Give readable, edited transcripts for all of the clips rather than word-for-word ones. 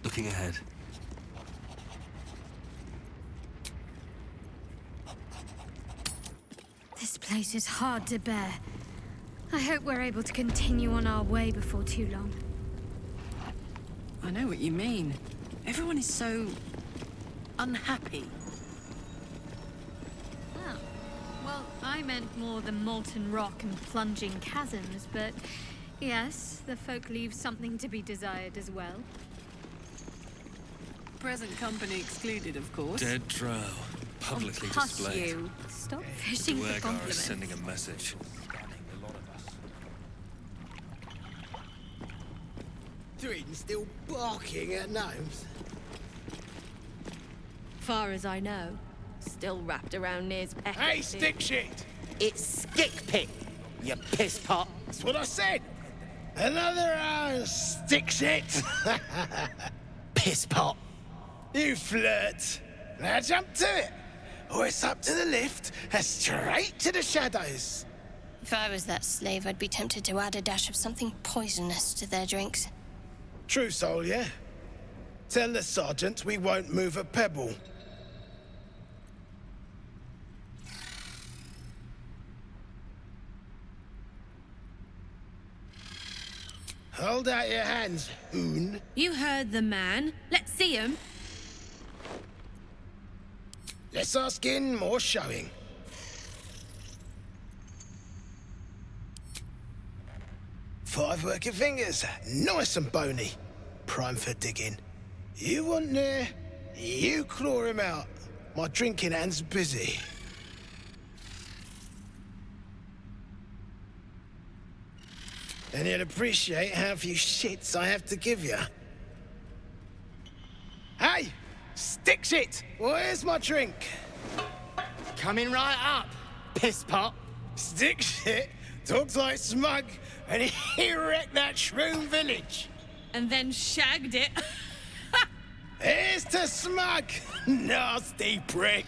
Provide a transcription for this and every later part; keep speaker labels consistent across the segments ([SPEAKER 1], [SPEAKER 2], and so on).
[SPEAKER 1] Looking ahead.
[SPEAKER 2] This place is hard to bear. I hope we're able to continue on our way before too long.
[SPEAKER 3] I know what you mean. Everyone is so unhappy.
[SPEAKER 2] Oh. Well, I meant more the molten rock and plunging chasms, but yes, the folk leave something to be desired as well.
[SPEAKER 3] Present company excluded, of course.
[SPEAKER 1] Dead drow, publicly
[SPEAKER 2] Cuss
[SPEAKER 1] displayed.
[SPEAKER 2] you. Stop fishing for
[SPEAKER 1] Duegars
[SPEAKER 2] compliments.
[SPEAKER 1] sending a message.
[SPEAKER 4] Druid's still barking at gnomes.
[SPEAKER 5] Far as I know, still wrapped around Nir's peck.
[SPEAKER 4] Hey, stick shit!
[SPEAKER 6] It's stick pit, you piss pot.
[SPEAKER 4] That's what I said! Another stick shit!
[SPEAKER 6] Piss pot.
[SPEAKER 4] You flirt! Now jump to it! Or it's up to the lift and straight to the shadows!
[SPEAKER 7] If I was that slave, I'd be tempted to add a dash of something poisonous to their drinks.
[SPEAKER 4] True soul, yeah? Tell the sergeant we won't move a pebble. Hold out your hands, Hoon.
[SPEAKER 5] You heard the man. Let's see him.
[SPEAKER 4] Less our skin, more showing. Five working fingers, nice and bony. Prime for digging. You want there, you claw him out. My drinking hand's busy. And you'll appreciate how few shits I have to give you. Hey! Stick shit! Where's my drink?
[SPEAKER 6] Coming right up, piss pot.
[SPEAKER 4] Stick shit talks like smug, and he wrecked that shroom village.
[SPEAKER 5] And then shagged it.
[SPEAKER 4] Here's to smug, nasty prick.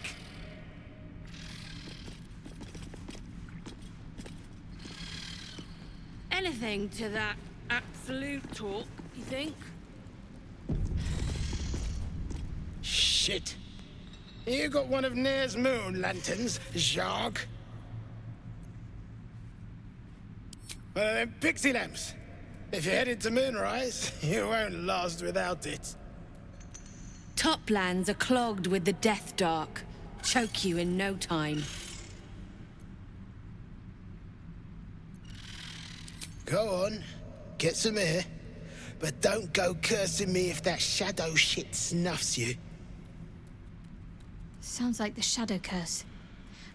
[SPEAKER 5] Anything to that absolute talk, you think?
[SPEAKER 4] Shit. You got one of Nair's moon lanterns, Jarg? One of them pixie lamps. If you're headed to Moonrise, you won't last without it.
[SPEAKER 5] Toplands are clogged with the death dark. Choke you in no time.
[SPEAKER 4] Go on, get some air. But don't go cursing me if that shadow shit snuffs you.
[SPEAKER 2] Sounds like the shadow curse.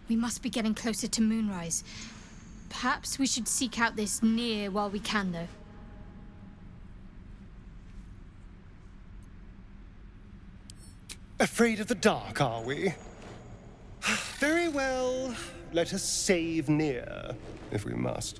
[SPEAKER 2] We must be getting closer to Moonrise. Perhaps we should seek out this Nir while we can, though.
[SPEAKER 8] Afraid of the dark, are we? Very well. Let us save Nir, if we must.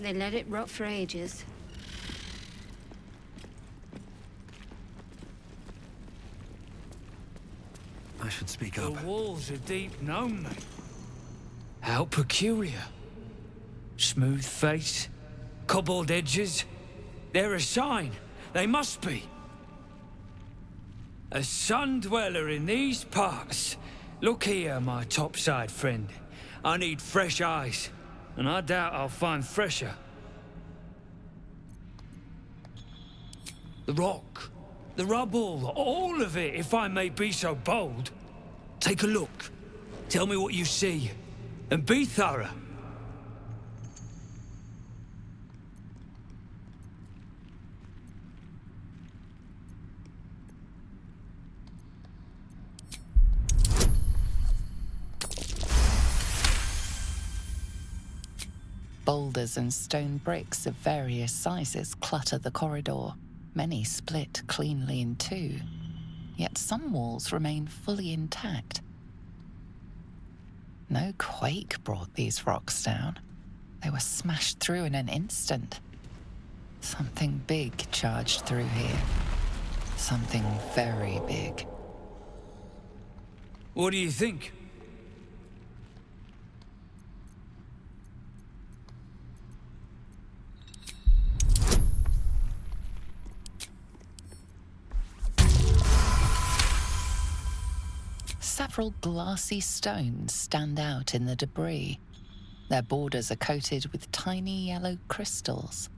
[SPEAKER 2] They let it rot for ages.
[SPEAKER 1] I should speak up.
[SPEAKER 9] The walls are deep gnome, mate. How peculiar. Smooth face, cobbled edges. They're a sign. They must be. A sun dweller in these parts. Look here, my topside friend. I need fresh eyes, and I doubt I'll find fresher. The rock, the rubble, all of it, if I may be so bold. Take a look. Tell me what you see, and be thorough.
[SPEAKER 10] Boulders and stone bricks of various sizes clutter the corridor, Many split cleanly in two, yet some walls remain fully intact. No quake brought these rocks down. They were smashed through in an instant. Something big charged through here. Something very big.
[SPEAKER 9] What do you think?
[SPEAKER 10] Several glassy stones stand out in the debris. Their borders are coated with tiny yellow crystals.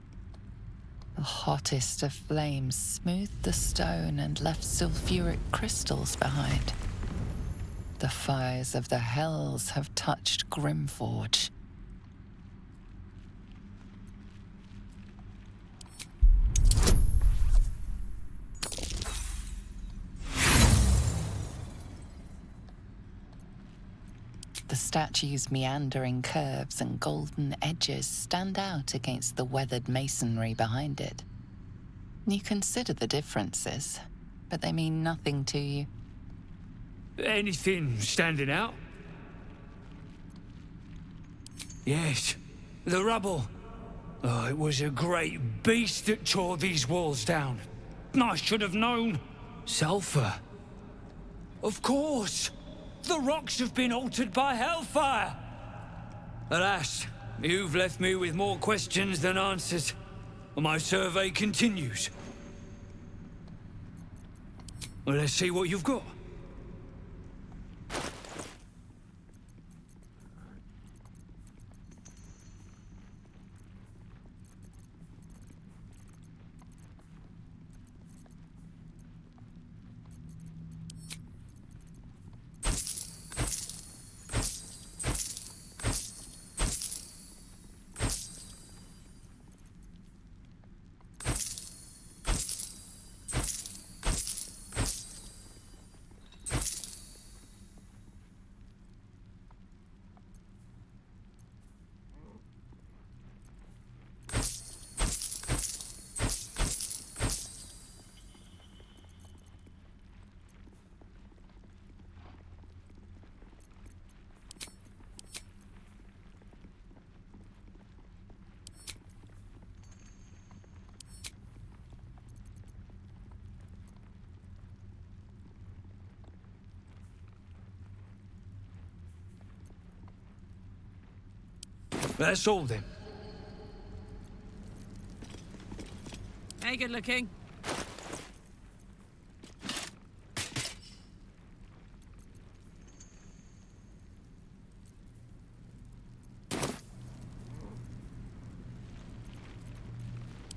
[SPEAKER 10] The hottest of flames smoothed the stone and left sulfuric crystals behind. The fires of the hells have touched Grymforge. The statue's meandering curves and golden edges stand out against the weathered masonry behind it. You consider the differences, but they mean nothing to you.
[SPEAKER 9] Anything standing out? Yes, the rubble. Oh, it was a great beast that tore these walls down. I should have known. Sulfur. Of course. The rocks have been altered by hellfire. Alas, you've left me with more questions than answers. My survey continues. Well, let's see what you've got. That's all then.
[SPEAKER 3] Hey, good looking.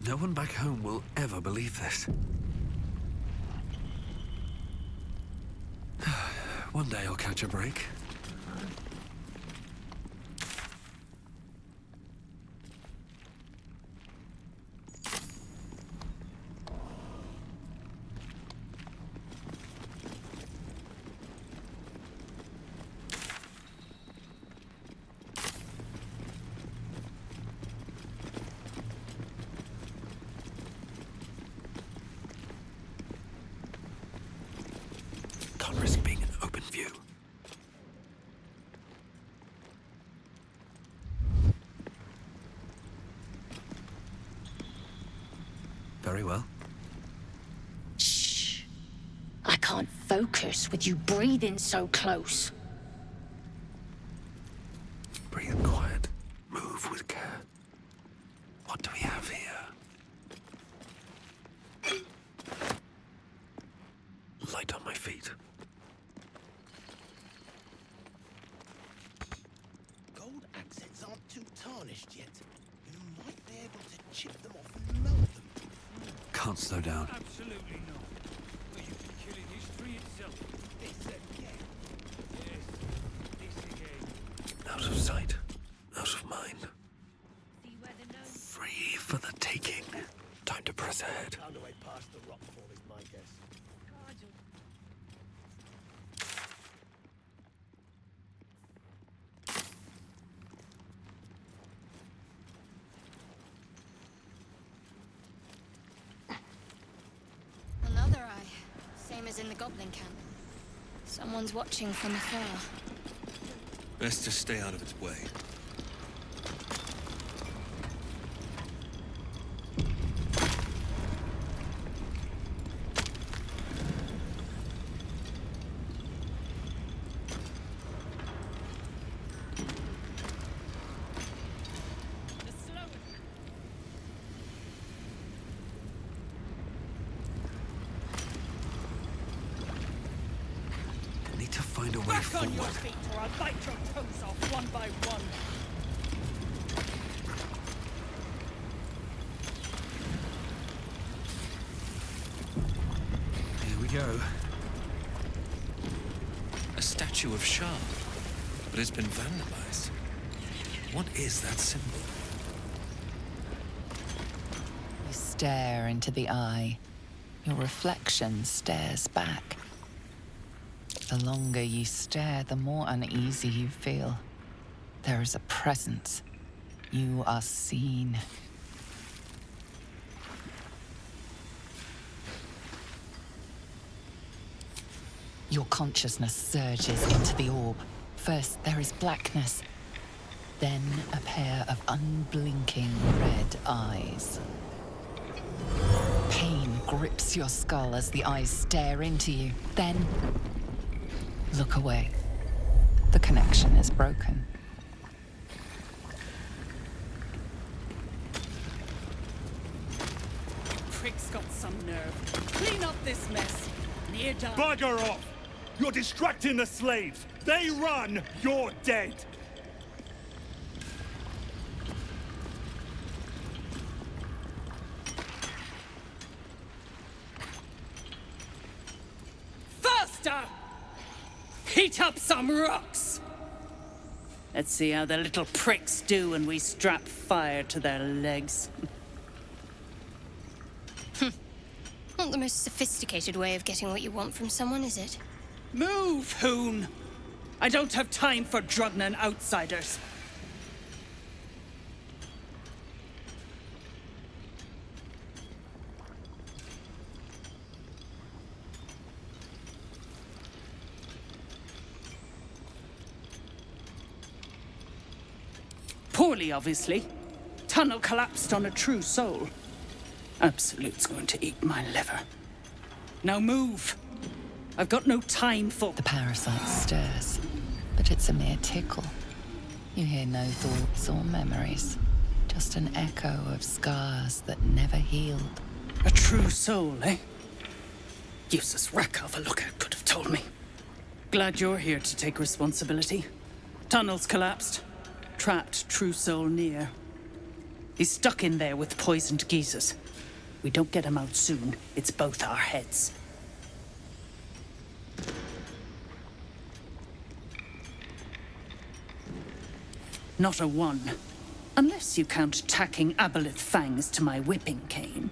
[SPEAKER 1] No one back home will ever believe this. One day I'll catch a break. Can't risk being in open view. Very well.
[SPEAKER 11] Shh. I can't focus with you breathing so close.
[SPEAKER 1] Breathe quiet. Move with care. What do we have here? Light on my feet.
[SPEAKER 4] Gold accents aren't too tarnished yet. You might be able to chip them off and melt them.
[SPEAKER 1] Can't slow down.
[SPEAKER 9] Absolutely not. Well, you've been killing history itself.
[SPEAKER 4] This again.
[SPEAKER 9] Yes, this again.
[SPEAKER 1] Out of sight. Out of mind.
[SPEAKER 2] See where the gnomes...
[SPEAKER 1] Free for the taking. Time to press ahead.
[SPEAKER 4] Found a way past the rockfall is my guess.
[SPEAKER 7] the goblin camp. Someone's watching from afar.
[SPEAKER 1] Best to stay out of its way. Need to find a way forward.
[SPEAKER 12] Or I'll bite your toes off one by one.
[SPEAKER 1] Here we go. A statue of Shah, but it's been vandalized. What is that symbol?
[SPEAKER 10] You stare into the eye. Your reflection stares back. The longer you stare, the more uneasy you feel. There is a presence. You are seen. Your consciousness surges into the orb. First, there is blackness. Then, a pair of unblinking red eyes. Pain grips your skull as the eyes stare into you. Then, look away. The connection is broken.
[SPEAKER 12] Prick's got some nerve. Clean up this mess. Near done.
[SPEAKER 13] Bugger off! You're distracting the slaves! They run, you're dead!
[SPEAKER 12] Faster! Heat up some rocks! Let's see how the little pricks do when we strap fire to their legs.
[SPEAKER 7] Not the most sophisticated way of getting what you want from someone, is it?
[SPEAKER 12] Move, Hoon! I don't have time for Drugnan outsiders. Poorly, obviously. Tunnel collapsed on a true soul. Absolute's going to eat my liver. Now move! I've got no time for...
[SPEAKER 10] The parasite stirs, but it's a mere tickle. You hear no thoughts or memories, just an echo of scars that never healed.
[SPEAKER 12] A true soul, eh? Useless wreck of a lookout could have told me. Glad you're here to take responsibility. Tunnel's collapsed. Trapped true soul near. He's stuck in there with poisoned geezers. We don't get him out soon, it's both our heads. Not a one. Unless you count tacking aboleth fangs to my whipping cane.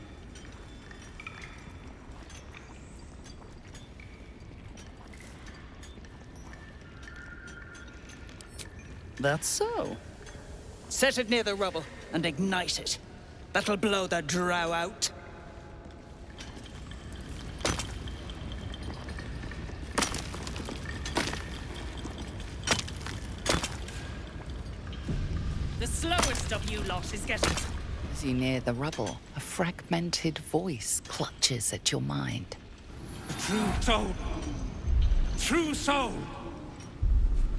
[SPEAKER 12] That's so. Set it near the rubble and ignite it. That'll blow the drow out. The slowest of you lot is getting...
[SPEAKER 10] As you near the rubble, a fragmented voice clutches at your mind.
[SPEAKER 9] True soul! True soul!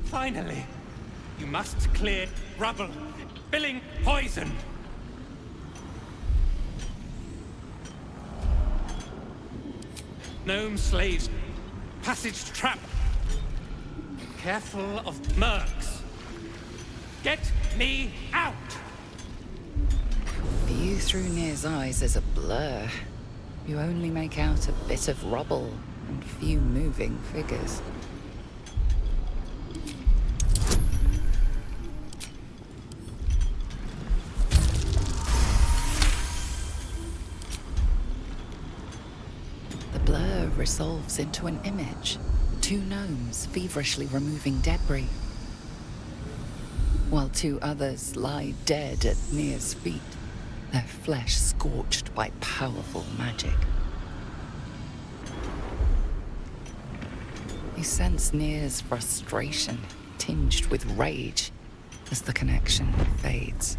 [SPEAKER 9] Finally! You must clear rubble, spilling poison! Gnome slaves, passage trap. Careful of mercs. Get me out!
[SPEAKER 10] View through Nir's eyes is a blur. You only make out a bit of rubble and few moving figures. The blur resolves into an image. Two gnomes feverishly removing debris, while two others lie dead at Nir's feet, their flesh scorched by powerful magic. You sense Nir's frustration, tinged with rage, as the connection fades.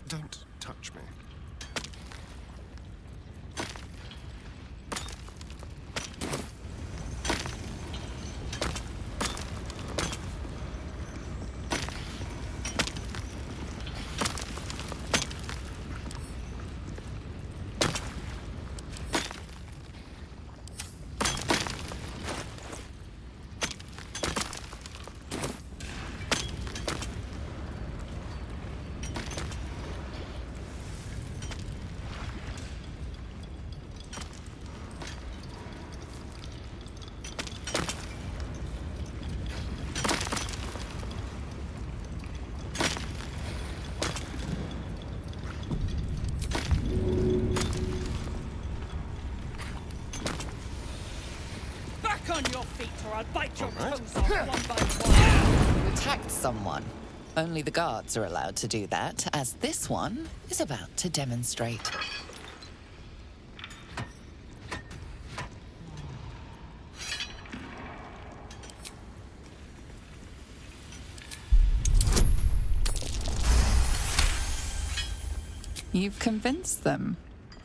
[SPEAKER 8] Don't touch me.
[SPEAKER 12] On your feet, or I'll bite your toes off one by one.
[SPEAKER 10] You attacked someone. Only the guards are allowed to do that, as this one is about to demonstrate. You've convinced them,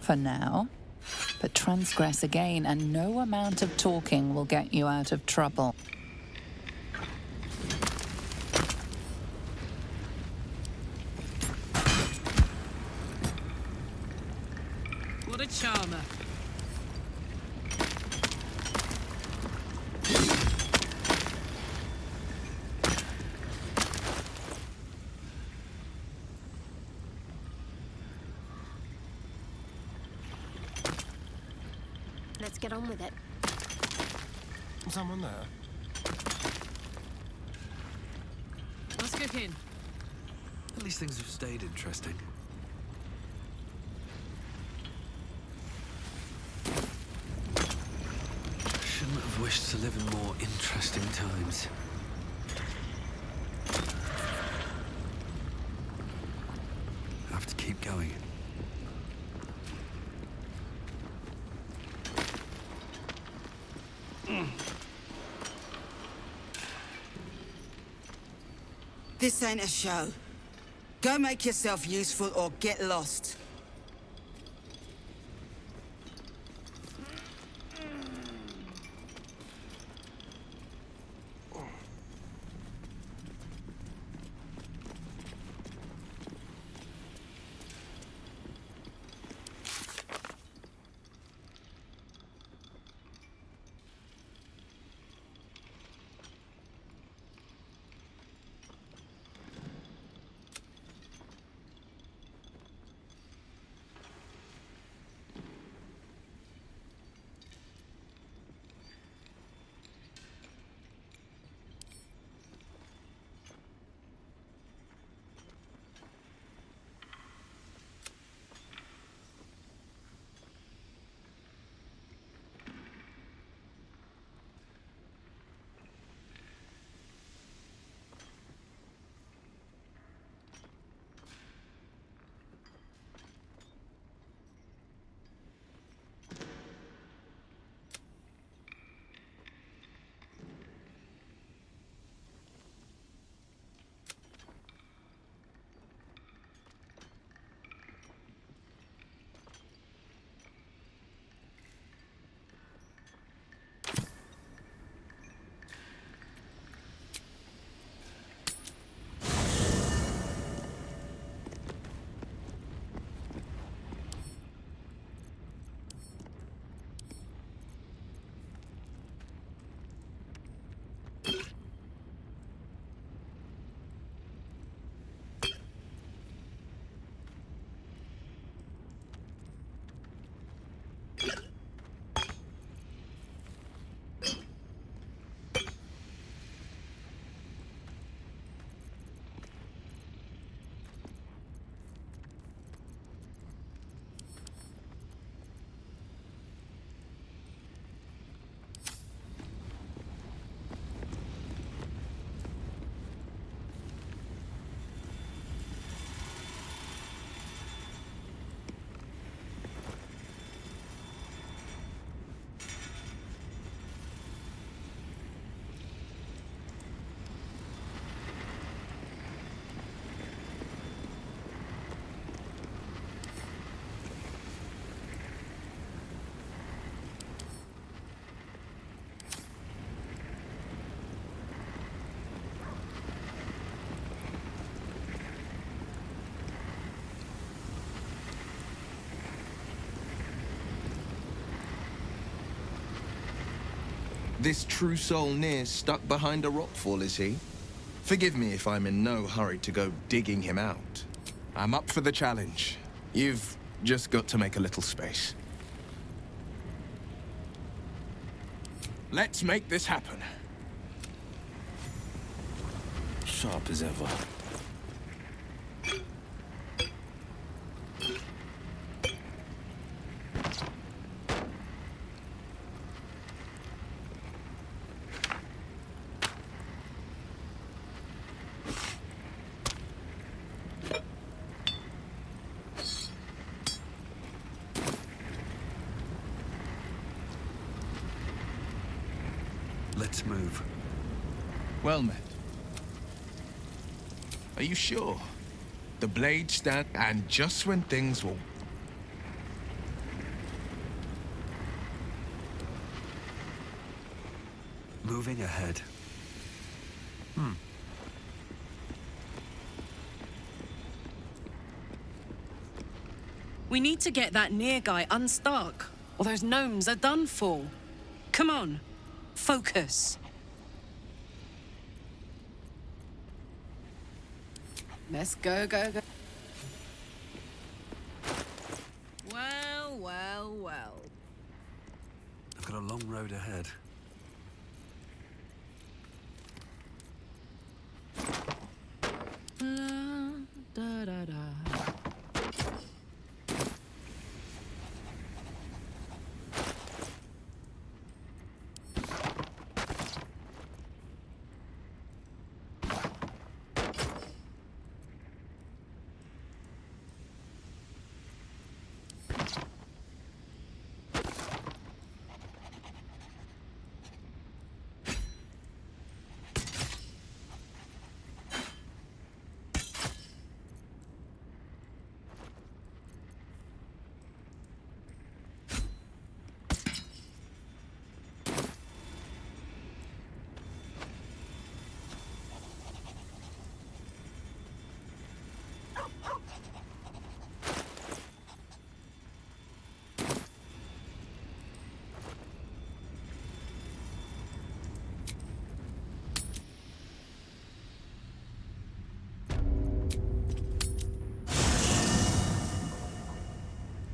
[SPEAKER 10] for now. But transgress again, and no amount of talking will get you out of trouble.
[SPEAKER 3] What a charmer.
[SPEAKER 7] Let's get on with it.
[SPEAKER 8] Someone there?
[SPEAKER 3] Let's go in.
[SPEAKER 1] At least things have stayed interesting. Shouldn't have wished to live in more interesting times. Have to keep going.
[SPEAKER 14] This ain't a show. Go make yourself useful or get lost.
[SPEAKER 15] This true soul near stuck behind a rockfall, is he? Forgive me if I'm in no hurry to go digging him out. I'm up for the challenge. You've just got to make a little space. Let's make this happen.
[SPEAKER 1] Sharp as ever. Let's move.
[SPEAKER 15] Well met. Are you sure? The blade stand, and just when things will...
[SPEAKER 1] Moving ahead.
[SPEAKER 3] We need to get that near guy unstuck, or those gnomes are done for. Come on, focus. Let's go, go, go. Well, well, well.
[SPEAKER 1] I've got a long road ahead.
[SPEAKER 3] Da, da, da.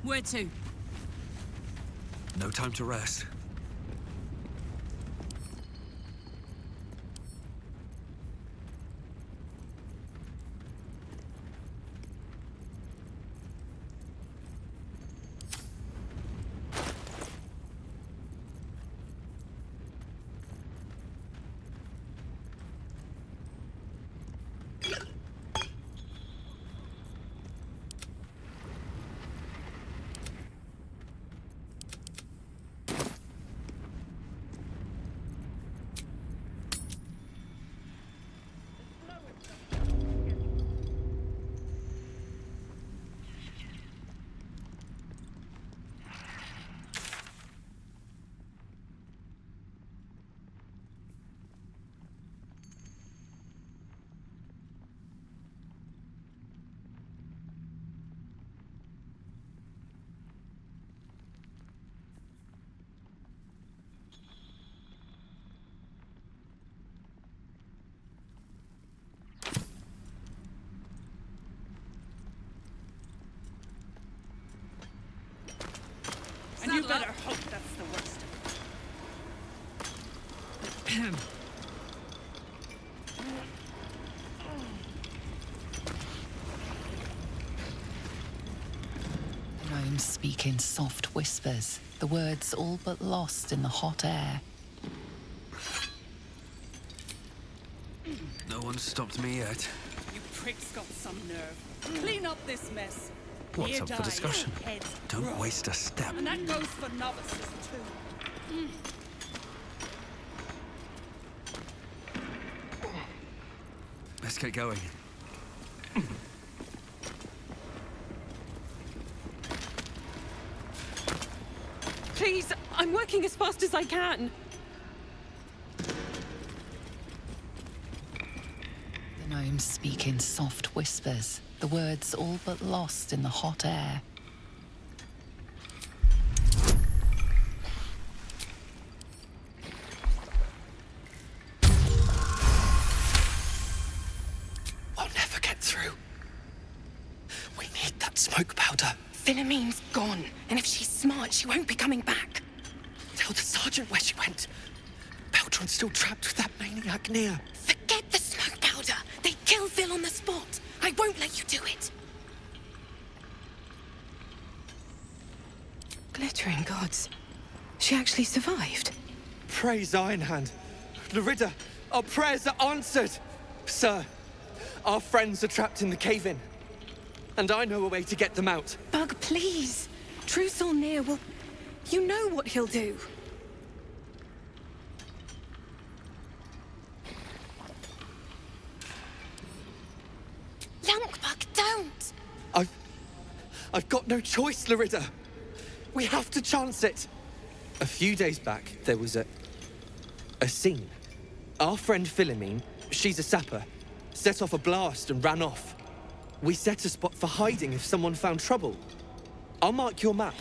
[SPEAKER 3] Where to?
[SPEAKER 1] No time to rest.
[SPEAKER 12] And you better hope that's the worst of it.
[SPEAKER 10] Gnomes speak in soft whispers, the words all but lost in the hot air.
[SPEAKER 1] No one's stopped me yet.
[SPEAKER 12] You prick's got some nerve. Clean up this mess.
[SPEAKER 1] What's
[SPEAKER 12] Here
[SPEAKER 1] up for
[SPEAKER 12] die,
[SPEAKER 1] discussion?
[SPEAKER 12] heads
[SPEAKER 1] Don't
[SPEAKER 12] roll.
[SPEAKER 1] waste a step.
[SPEAKER 12] And that goes for novices too.
[SPEAKER 1] Let's get going.
[SPEAKER 3] Please, I'm working as fast as I can.
[SPEAKER 10] The gnomes speak in soft whispers, the words all but lost in the hot air.
[SPEAKER 3] Philommene's gone, and if she's smart, she won't be coming back.
[SPEAKER 16] Tell the sergeant where she went. Beltron's still trapped with that maniac near.
[SPEAKER 3] Forget the smoke powder. They kill Phil on the spot. I won't let you do it.
[SPEAKER 12] Glittering gods. She actually survived.
[SPEAKER 16] Praise Ironhand. Larida, our prayers are answered. Sir, our friends are trapped in the cave-in. And I know a way to get them out.
[SPEAKER 12] Bug, please. True Solnir will... You know what he'll do.
[SPEAKER 3] Lunkbug, don't!
[SPEAKER 16] I've got no choice, Larida. We have to chance it. A few days back, there was a scene. Our friend Philomene, she's a sapper, set off a blast and ran off. We set a spot for hiding if someone found trouble. I'll mark your map.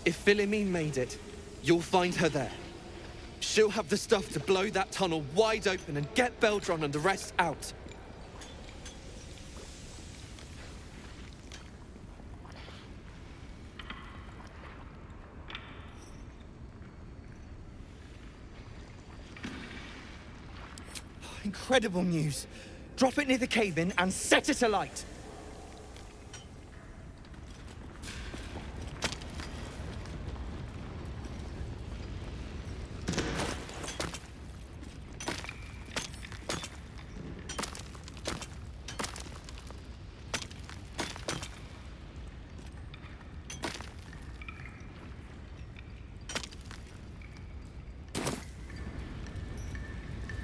[SPEAKER 16] If Philomene made it, you'll find her there. She'll have the stuff to blow that tunnel wide open and get Beldron and the rest out. Incredible news. Drop it near the cave-in and set it alight.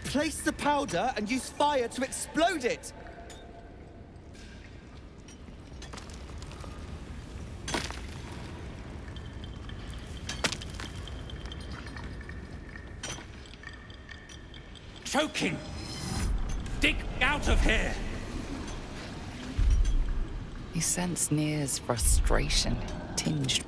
[SPEAKER 16] Place the powder and use fire to explode it!
[SPEAKER 9] Choking! Dig out of here!
[SPEAKER 10] You sense Nir's frustration, tinged.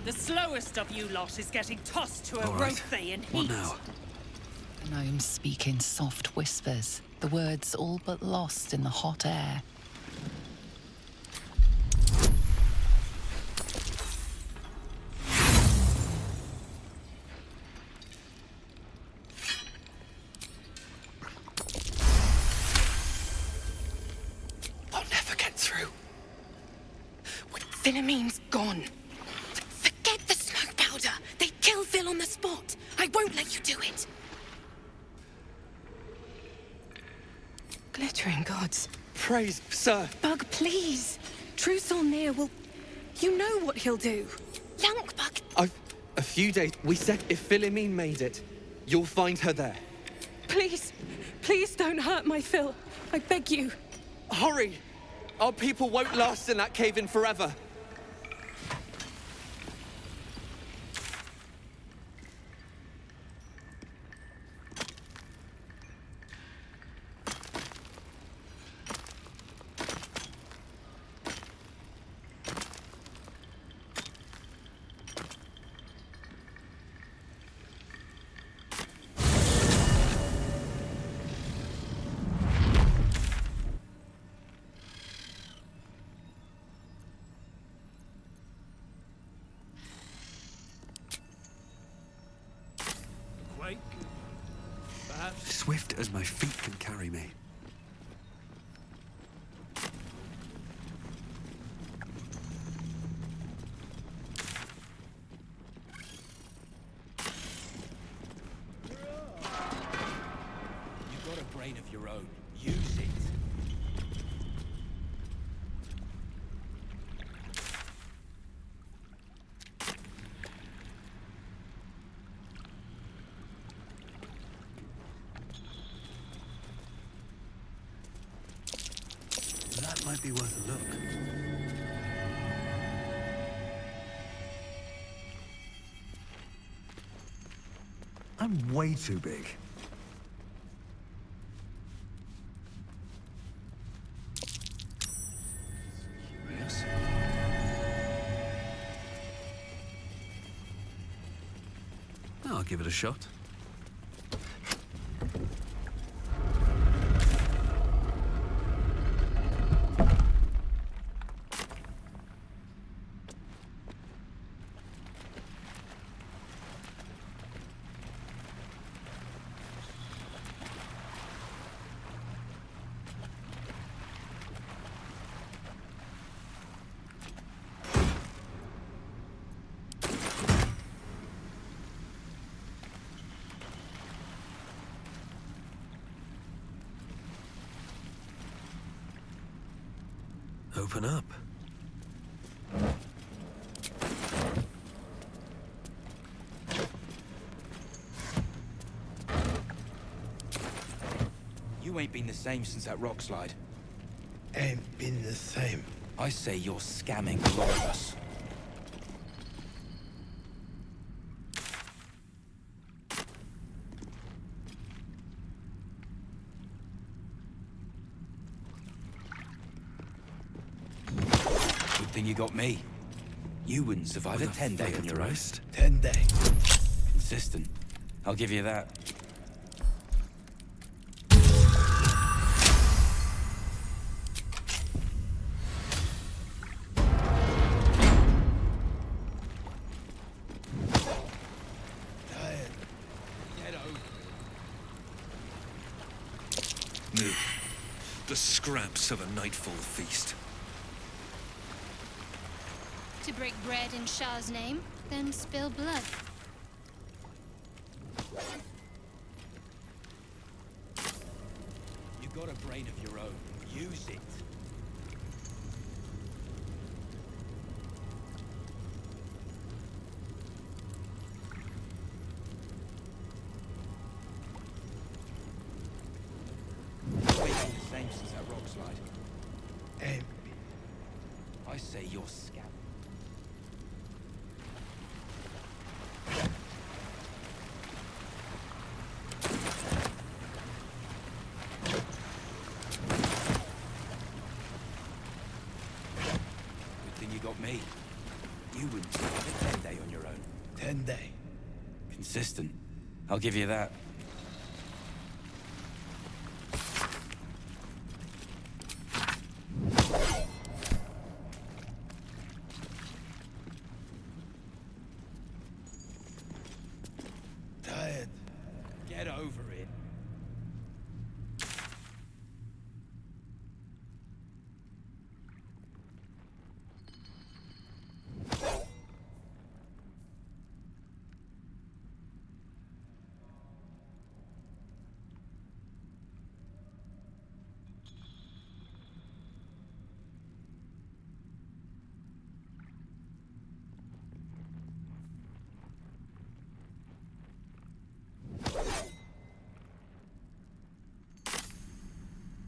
[SPEAKER 12] The slowest of you lot is getting tossed to a
[SPEAKER 1] All right.
[SPEAKER 12] rothe in heat.
[SPEAKER 1] What now?
[SPEAKER 10] The gnomes speak in soft whispers, the words all but lost in the hot air.
[SPEAKER 16] I'll never get through.
[SPEAKER 3] Philomene's gone. Forget the smoke powder. They kill Phil on the spot. I won't let you do it.
[SPEAKER 12] Glittering gods.
[SPEAKER 16] Praise, sir.
[SPEAKER 12] Bug, please. True Solnir will... You know what he'll do.
[SPEAKER 3] Lunkbug.
[SPEAKER 16] A few days... We said if Philomene made it, you'll find her there.
[SPEAKER 12] Please, please don't hurt my Phil. I beg you.
[SPEAKER 16] Hurry! Our people won't last in that cave-in forever.
[SPEAKER 1] perhaps? Swift as my feet can carry me.
[SPEAKER 9] You've got a brain of your own. Use it.
[SPEAKER 1] That might be worth a look. I'm way too big. Curious. I'll give it a shot. Open up.
[SPEAKER 9] You ain't been the same since that rock slide.
[SPEAKER 4] Ain't been the same.
[SPEAKER 9] I say you're scamming a lot of us. Good thing you got me. You wouldn't survive a 10-day on your own.
[SPEAKER 4] 10-day.
[SPEAKER 9] Consistent. I'll give you that.
[SPEAKER 1] The scraps of a nightfall feast.
[SPEAKER 7] To break bread in Shah's name, then spill blood.
[SPEAKER 9] You've got a brain of your own. Use it. Since that rock slide. I say you're scam. Good thing you got me. You wouldn't survive a 10-day on your own.
[SPEAKER 4] 10-day.
[SPEAKER 9] Consistent. I'll give you that. Get over it.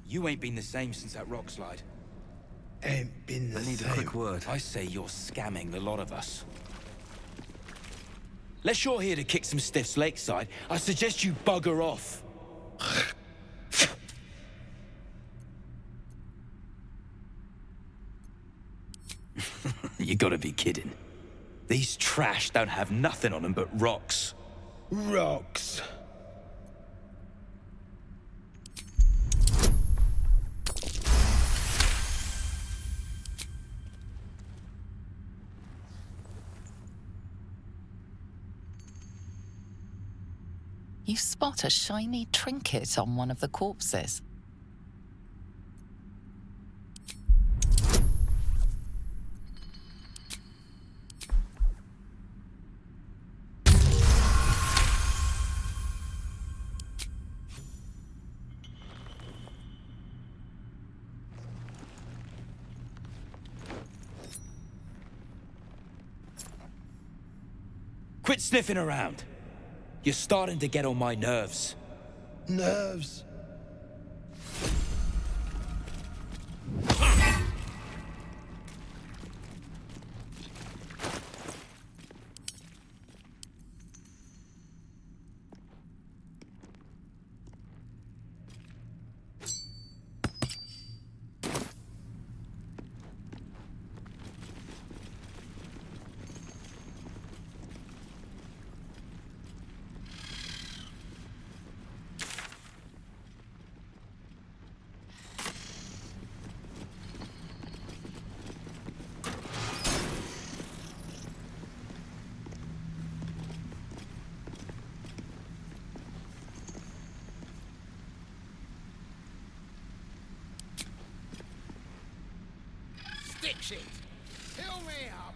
[SPEAKER 9] You ain't been the same since that rock slide.
[SPEAKER 4] Ain't been the same.
[SPEAKER 1] I need a quick word.
[SPEAKER 9] I say you're scamming the lot of us. Unless you're here to kick some stiffs lakeside, I suggest you bugger off. You gotta be kidding. These trash don't have nothing on them but rocks.
[SPEAKER 4] Rocks.
[SPEAKER 10] you spot a shiny trinket on one of the corpses.
[SPEAKER 17] Quit sniffing around. You're starting to get on my nerves.
[SPEAKER 4] Nerves? Stick shit! Fill me up!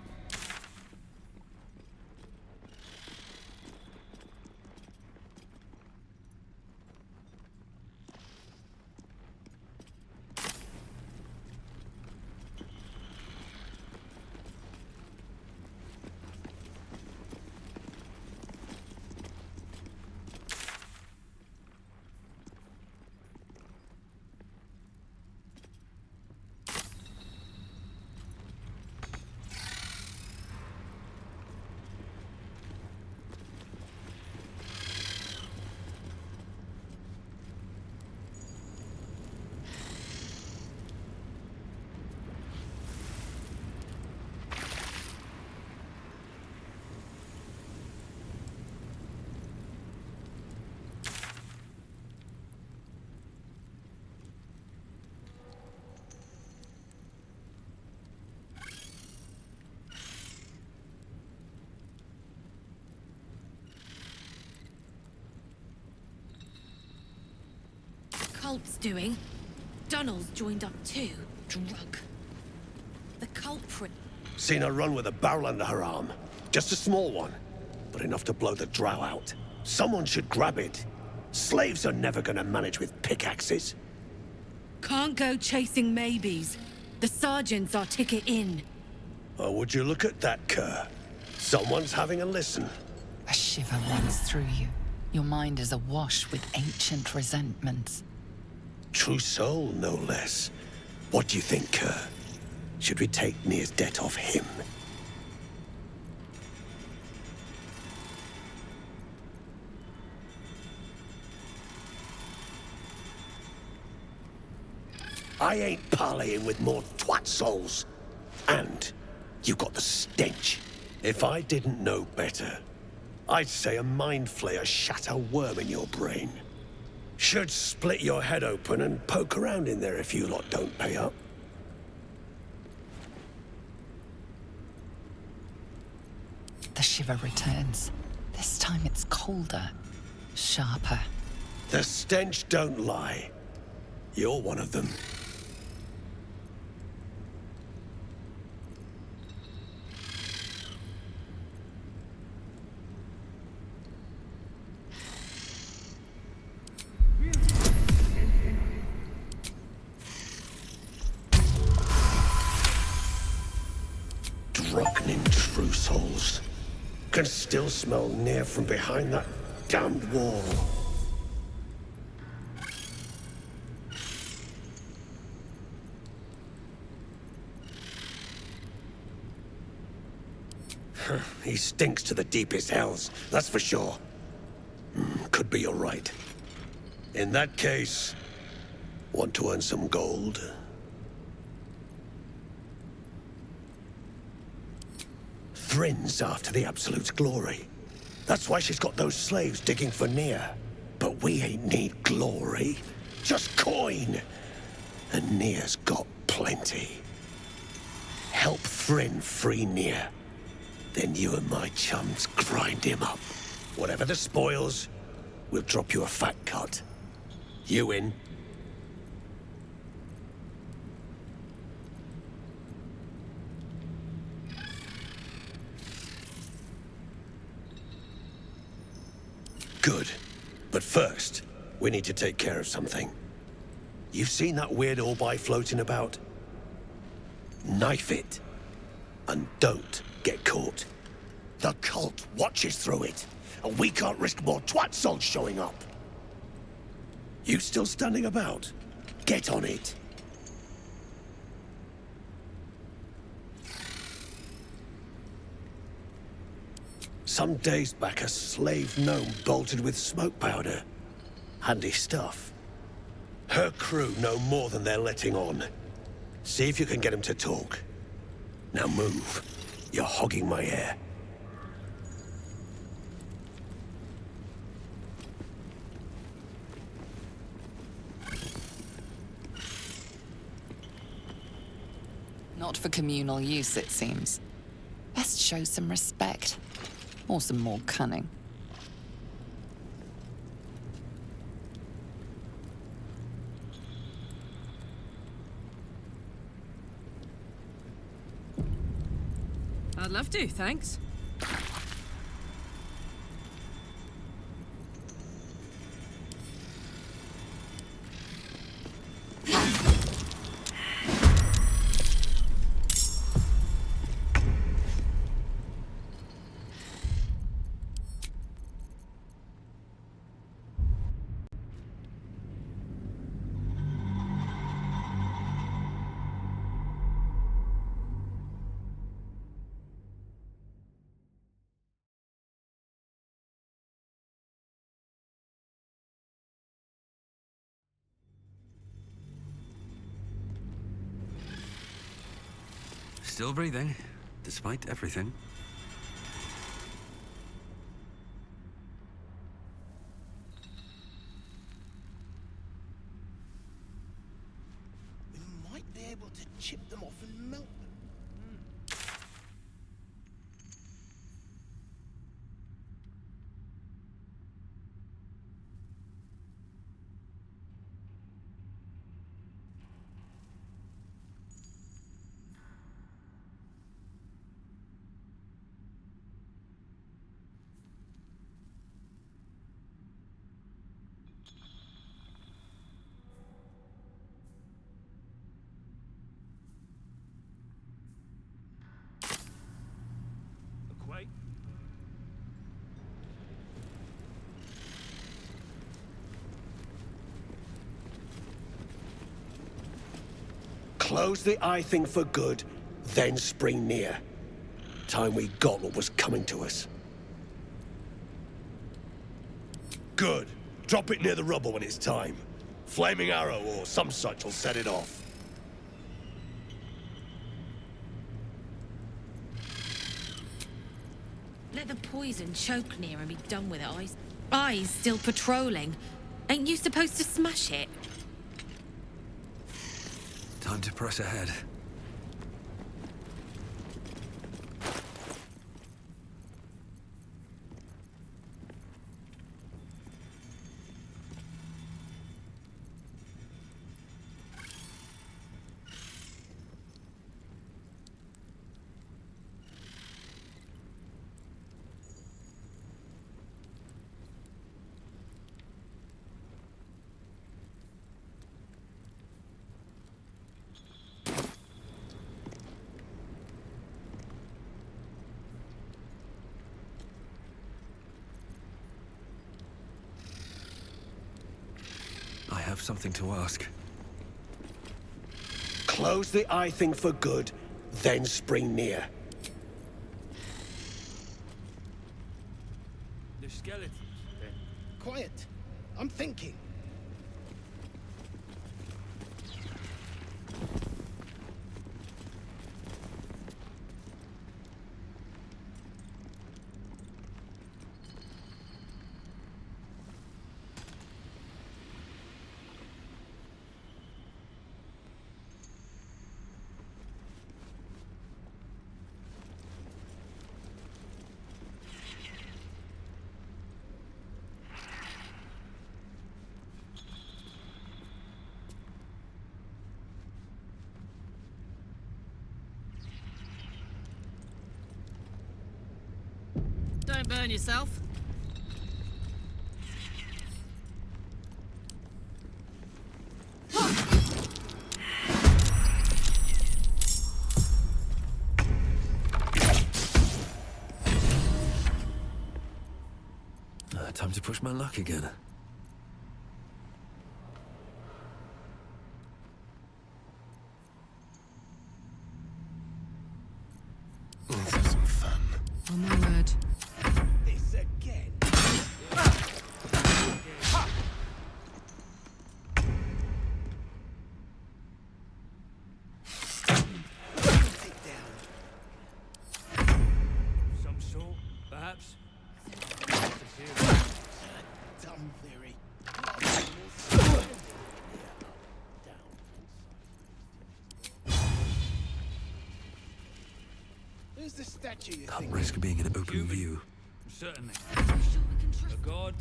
[SPEAKER 5] Culp's doing. Dunnell's joined up too. Drug. The culprit.
[SPEAKER 1] Seen her run with a barrel under her arm. Just a small one, but enough to blow the drow out. Someone should grab it. Slaves are never gonna manage with pickaxes.
[SPEAKER 5] Can't go chasing maybes. The sergeant's our ticket in.
[SPEAKER 1] Oh, would you look at that, Kerr? Someone's having a listen.
[SPEAKER 10] A shiver runs through you. Your mind is awash with ancient resentments.
[SPEAKER 1] True soul, no less. What do you think, Kerr? Should we take Nir's debt off him? I ain't parleying with more twat souls. And you got the stench. If I didn't know better, I'd say a mind flayer shat a worm in your brain. Should split your head open and poke around in there if you lot don't pay up.
[SPEAKER 10] The shiver returns. This time it's colder, sharper.
[SPEAKER 1] The stench don't lie. You're one of them. Drunken in true souls. Can still smell Nir from behind that damned wall. He stinks to the deepest hells, that's for sure. Could be you're right. In that case, want to earn some gold? Thrin's after the Absolute's glory. That's why she's got those slaves digging for Nir. But we ain't need glory, just coin. And Nir's got plenty. Help Thrin free Nir. Then you and my chums grind him up. Whatever the spoils, we'll drop you a fat cut. You in? Good. But first, we need to take care of something. You've seen that weird orbi floating about? Knife it. And don't get caught. The cult watches through it, and we can't risk more twat souls showing up. You still standing about? Get on it. Some days back, a slave gnome bolted with smoke powder. Handy stuff. Her crew know more than they're letting on. See if you can get them to talk. Now move. You're hogging my air.
[SPEAKER 10] Not for communal use, it seems. Best show some respect. Or some more cunning.
[SPEAKER 3] I'd love to, thanks.
[SPEAKER 18] Still breathing, despite everything.
[SPEAKER 4] We might be able to chip them off and melt them.
[SPEAKER 1] Close the eye thing for good, then spring near. Time we got what was coming to us. Good. Drop it near the rubble when it's time. Flaming arrow or some such will set it off.
[SPEAKER 5] Let the poison choke near and be done with it, eyes still patrolling. Ain't you supposed to smash it?
[SPEAKER 18] Time to press ahead. I have something to ask.
[SPEAKER 1] Close the eye thing for good, then spring near.
[SPEAKER 9] The skeletons.
[SPEAKER 4] Quiet. I'm thinking.
[SPEAKER 3] Don't burn yourself.
[SPEAKER 18] Time to push my luck again.
[SPEAKER 4] Let's have some fun.
[SPEAKER 3] On my word.
[SPEAKER 4] This again.
[SPEAKER 9] Some sort, perhaps.
[SPEAKER 4] Dumb theory. Who's the statue you
[SPEAKER 18] Can't
[SPEAKER 4] think?
[SPEAKER 18] risk being in open view.
[SPEAKER 9] Certainly. A god,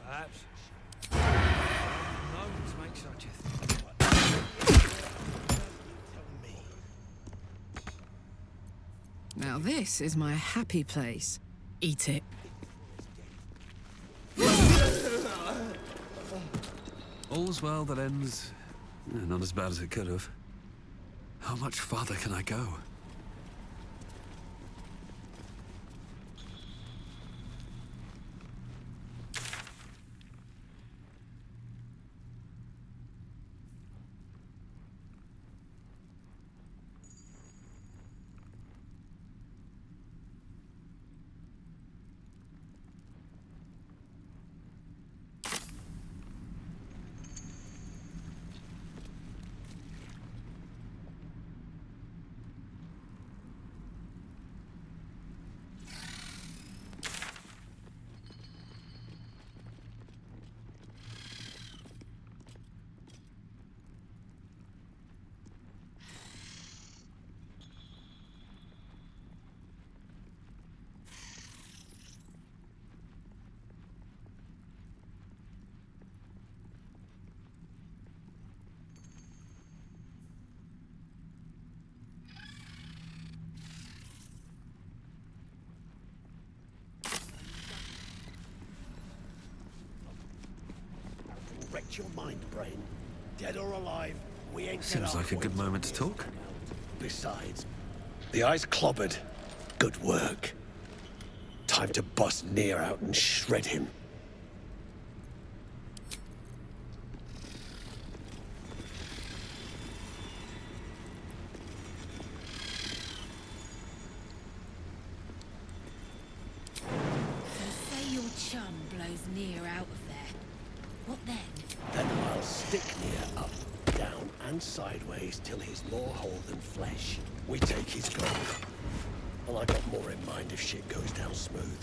[SPEAKER 9] perhaps. Gnomes make such a thing.
[SPEAKER 3] Now this is my happy place. Eat it.
[SPEAKER 18] All's well that ends... not as bad as it could have. How much farther can I go?
[SPEAKER 1] Wrecked your mind, brain. Dead or alive, we ain't
[SPEAKER 18] Seems like a good moment to talk.
[SPEAKER 1] Besides, the eye's clobbered. Good work. Time to bust Nier out and shred him.
[SPEAKER 5] So say your chum blows Nier out of there. What then?
[SPEAKER 1] Then I'll stick Nier up, down, and sideways till he's more whole than flesh. We take his gold. Well, I got more in mind if shit goes down smooth.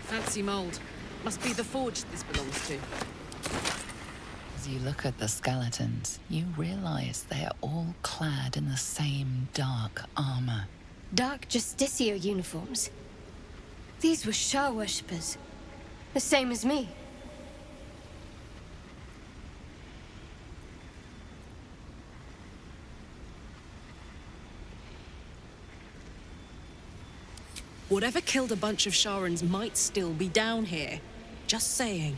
[SPEAKER 3] Fancy mold. Must be the forge this belongs to.
[SPEAKER 10] As you look at the skeletons, you realize they are all clad in the same dark armor.
[SPEAKER 7] Dark Justicia uniforms. These were Shah worshippers. The same as me.
[SPEAKER 3] Whatever killed a bunch of Sharans might still be down here. Just saying.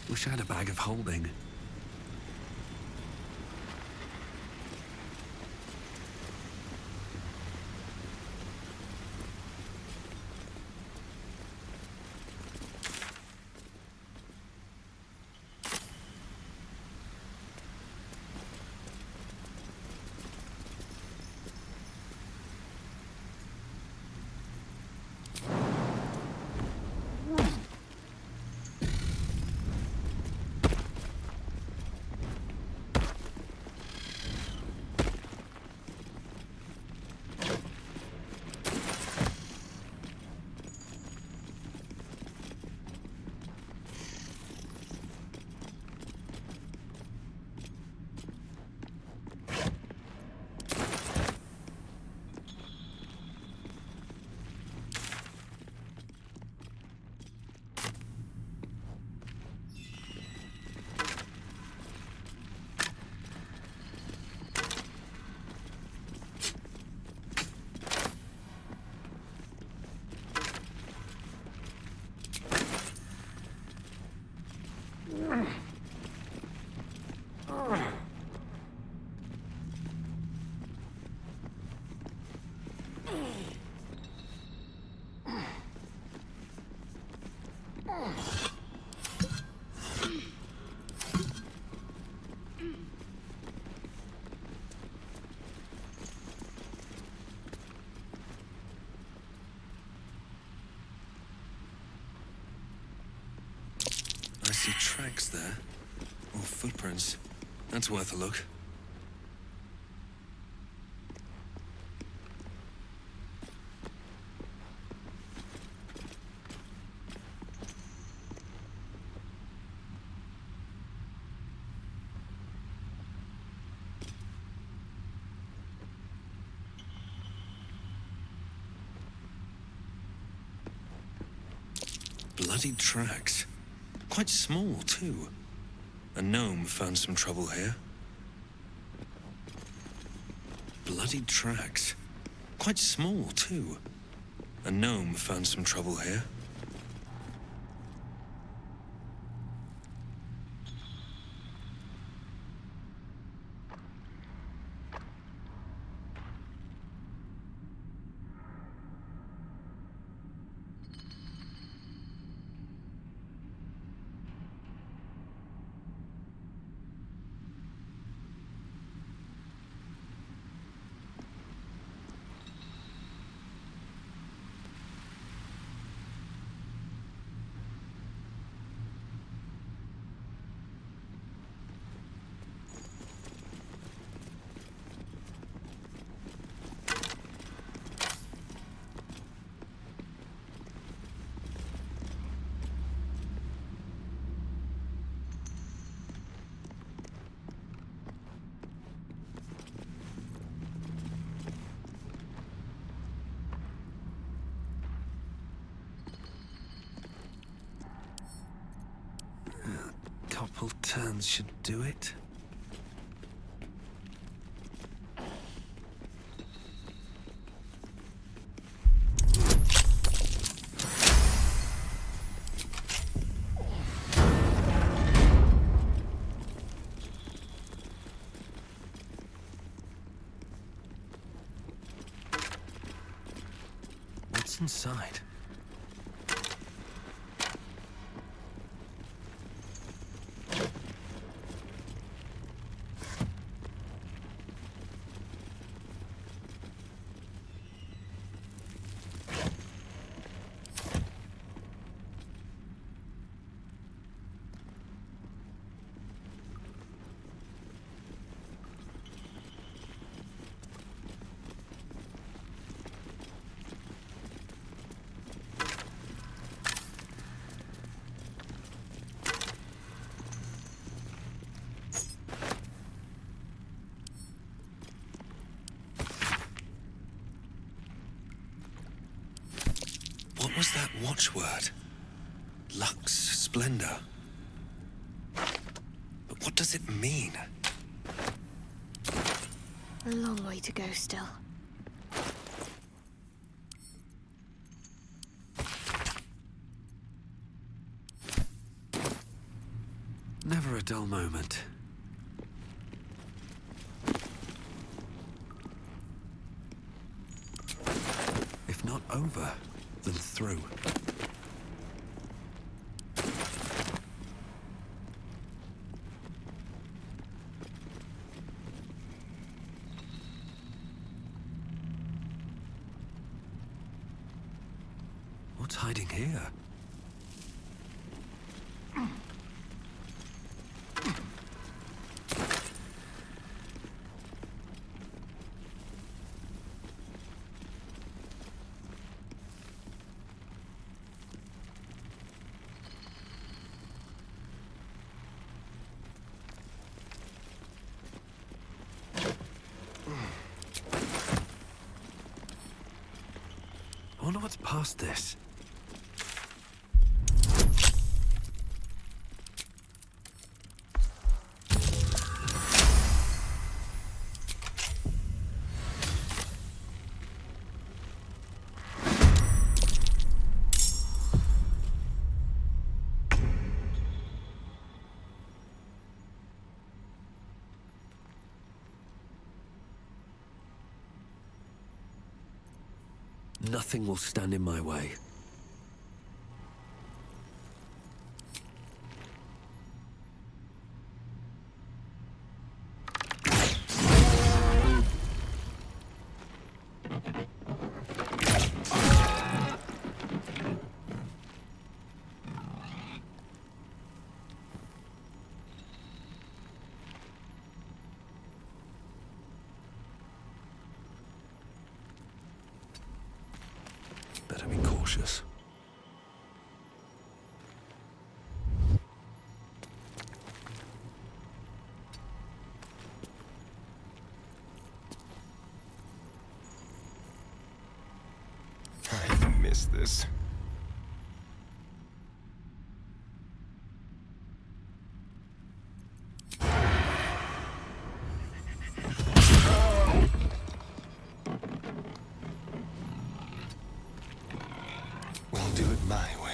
[SPEAKER 18] Wish I had a bag of holding. I see tracks there. Or footprints. That's worth a look. Bloody tracks. Quite small, too. A gnome found some trouble here. Bloody tracks. Quite small, too. A gnome found some trouble here. Couple turns should do it. What's inside? What was that watchword? Lux Splendor. But what does it mean?
[SPEAKER 7] A long way to go still.
[SPEAKER 18] Never a dull moment. If not over, then through. What's hiding here? I wonder what's past this. Nothing will stand in my way. Better be cautious.
[SPEAKER 8] I miss this. We'll do it my way.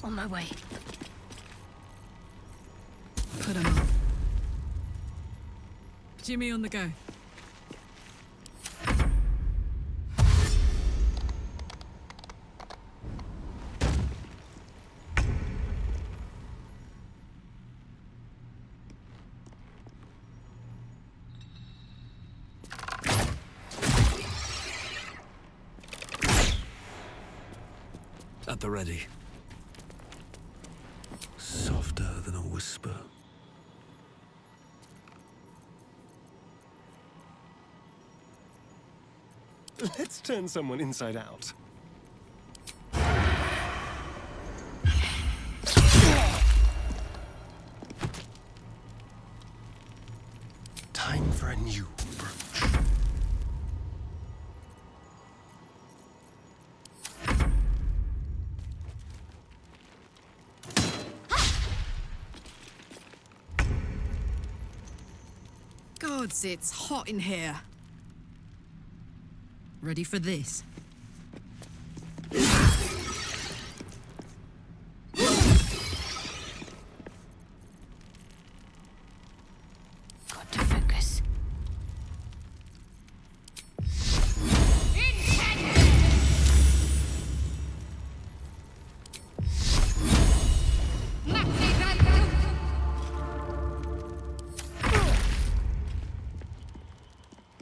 [SPEAKER 7] On my way.
[SPEAKER 12] Put him up. Jimmy on the go.
[SPEAKER 18] At the ready. Softer than a whisper.
[SPEAKER 8] Let's turn someone inside out. Time for a new approach.
[SPEAKER 12] Gods, it's hot in here. Ready for this?
[SPEAKER 7] Got to focus.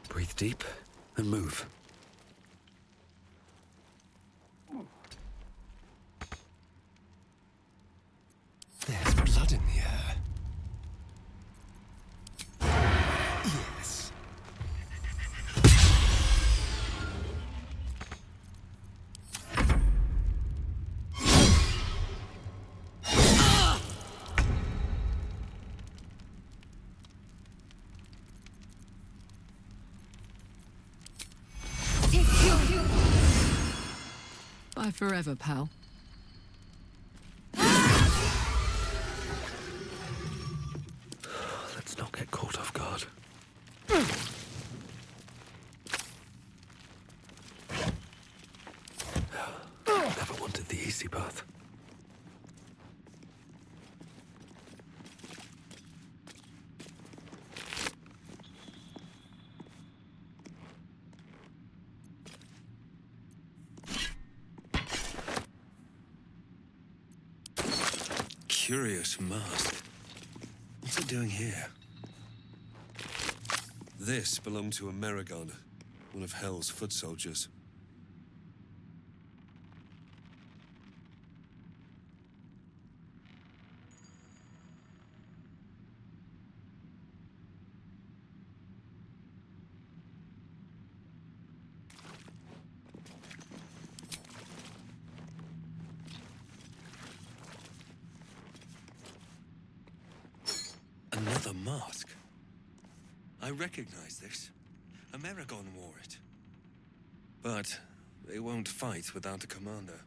[SPEAKER 18] Breathe deep and move.
[SPEAKER 8] There's blood in the air.
[SPEAKER 3] Bye forever, pal.
[SPEAKER 18] Let's not get caught off guard. Never wanted the easy path.
[SPEAKER 19] Curious mask. What's it doing here? This belonged to a Meragon, one of Hell's foot soldiers. Another mask. I recognize this. Amerigon wore it. But they won't fight without a commander.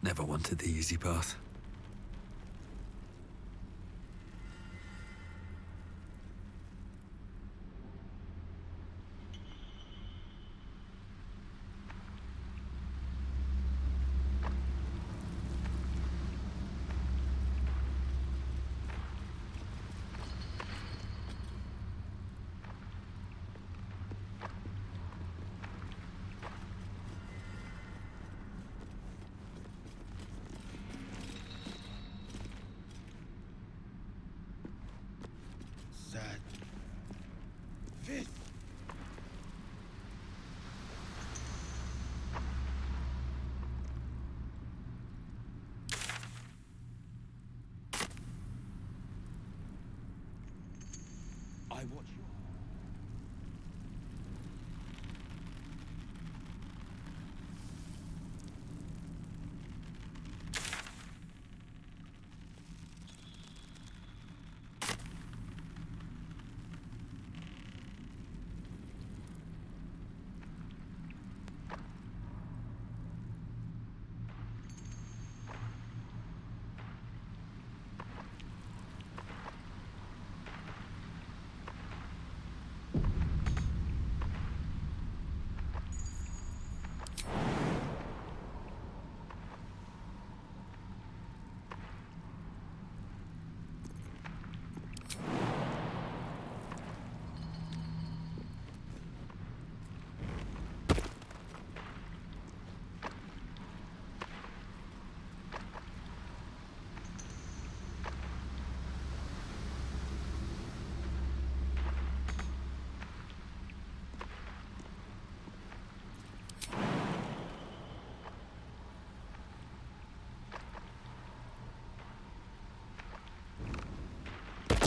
[SPEAKER 18] Never wanted the easy path.
[SPEAKER 4] Sad. Fifth.
[SPEAKER 19] I watch you.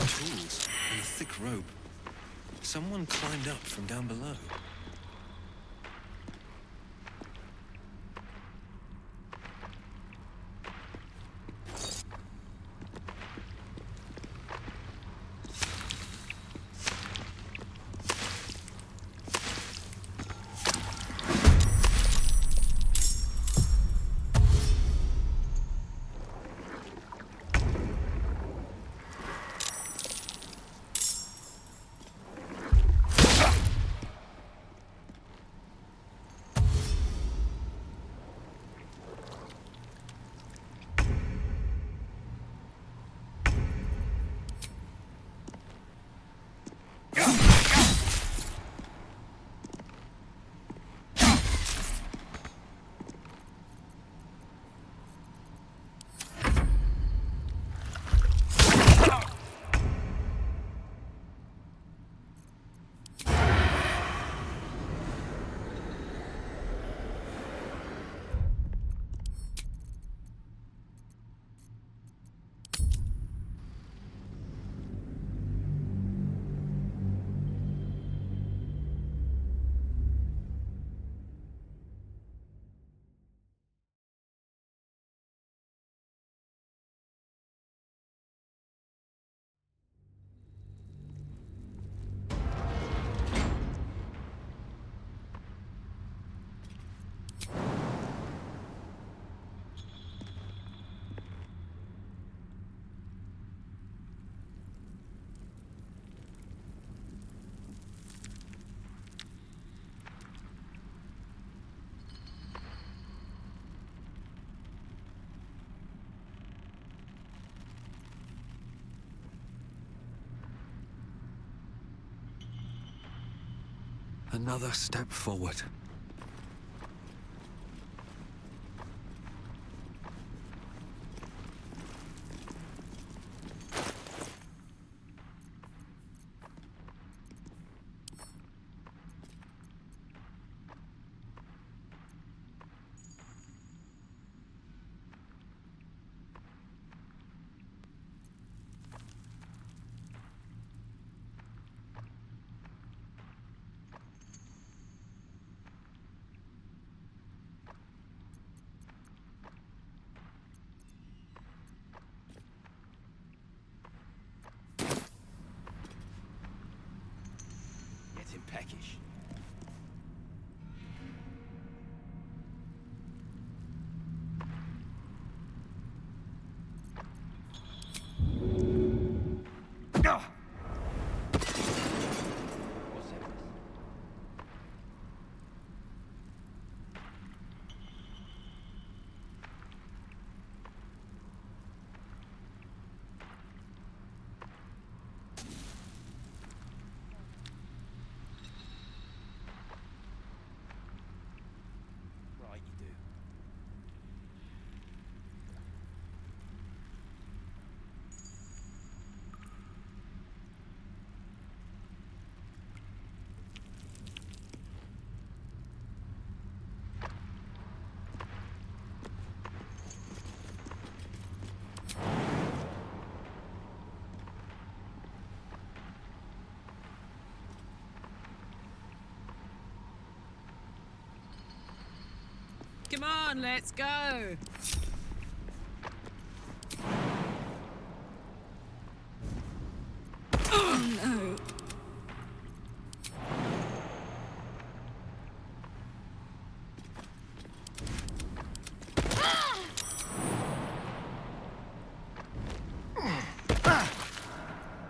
[SPEAKER 19] Tools and a thick rope. Someone climbed up from down below.
[SPEAKER 18] Another step forward.
[SPEAKER 17] Getting peckish. Right, you do.
[SPEAKER 3] Come on, let's go. Oh no.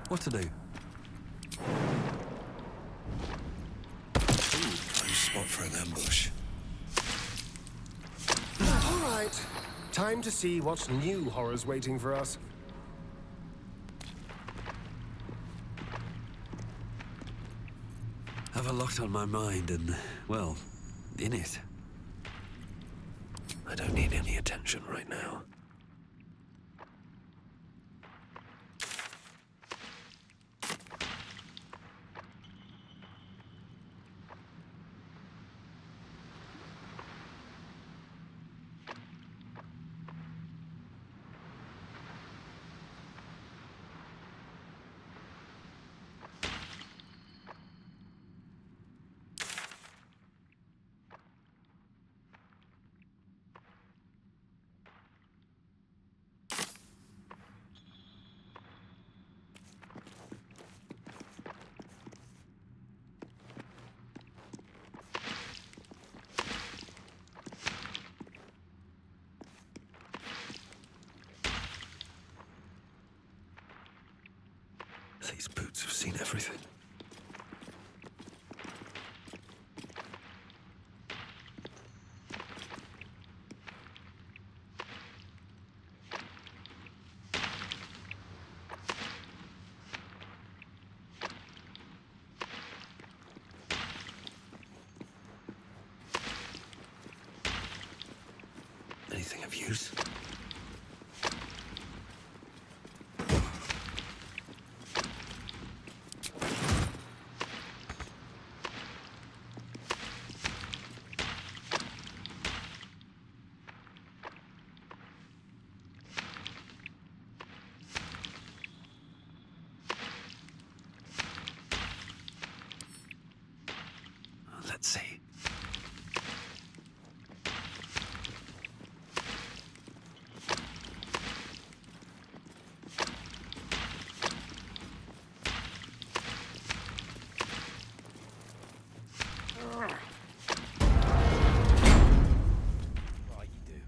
[SPEAKER 18] What to do?
[SPEAKER 19] Prime spot for an ambush.
[SPEAKER 8] All right. Time to see what new horror's waiting for us.
[SPEAKER 18] Have a lot on my mind and, well, in it.
[SPEAKER 19] I don't need any attention right now. These boots have seen everything. Anything of use? Let's see. Right, you do.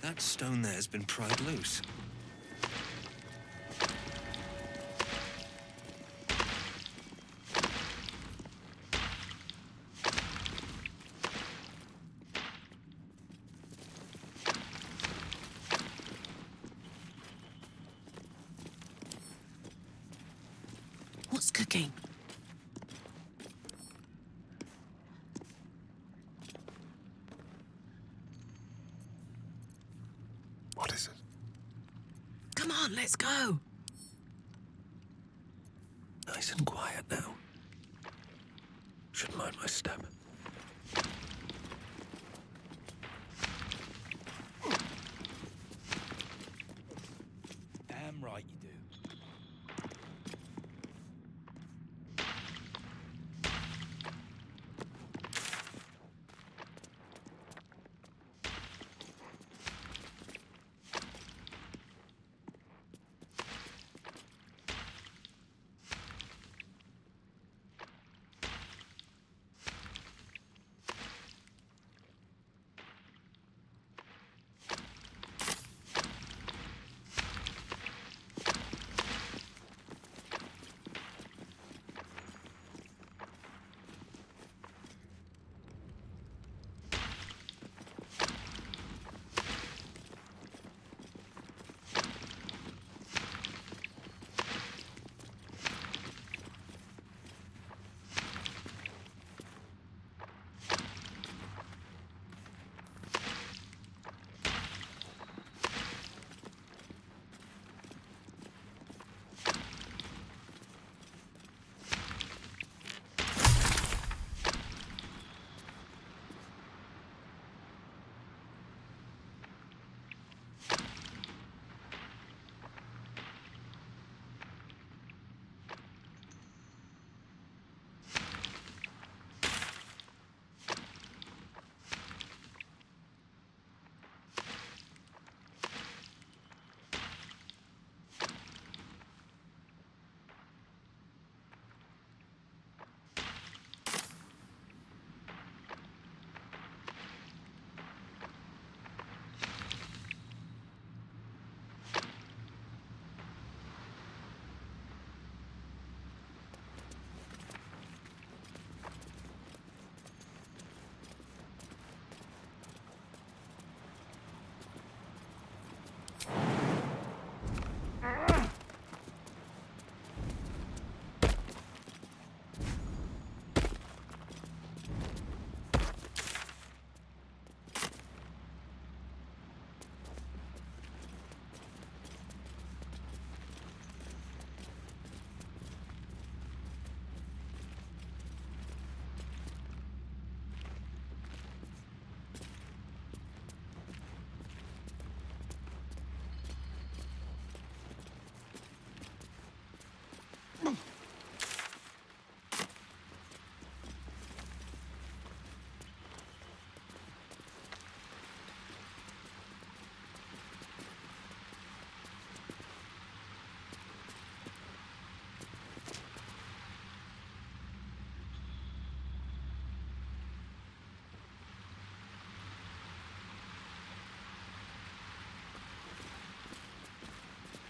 [SPEAKER 19] That stone there has been pried loose.
[SPEAKER 3] What's cooking?
[SPEAKER 8] What is it?
[SPEAKER 3] Come on, let's go.
[SPEAKER 19] Nice and quiet now. Should mind my step.
[SPEAKER 17] Damn right you do.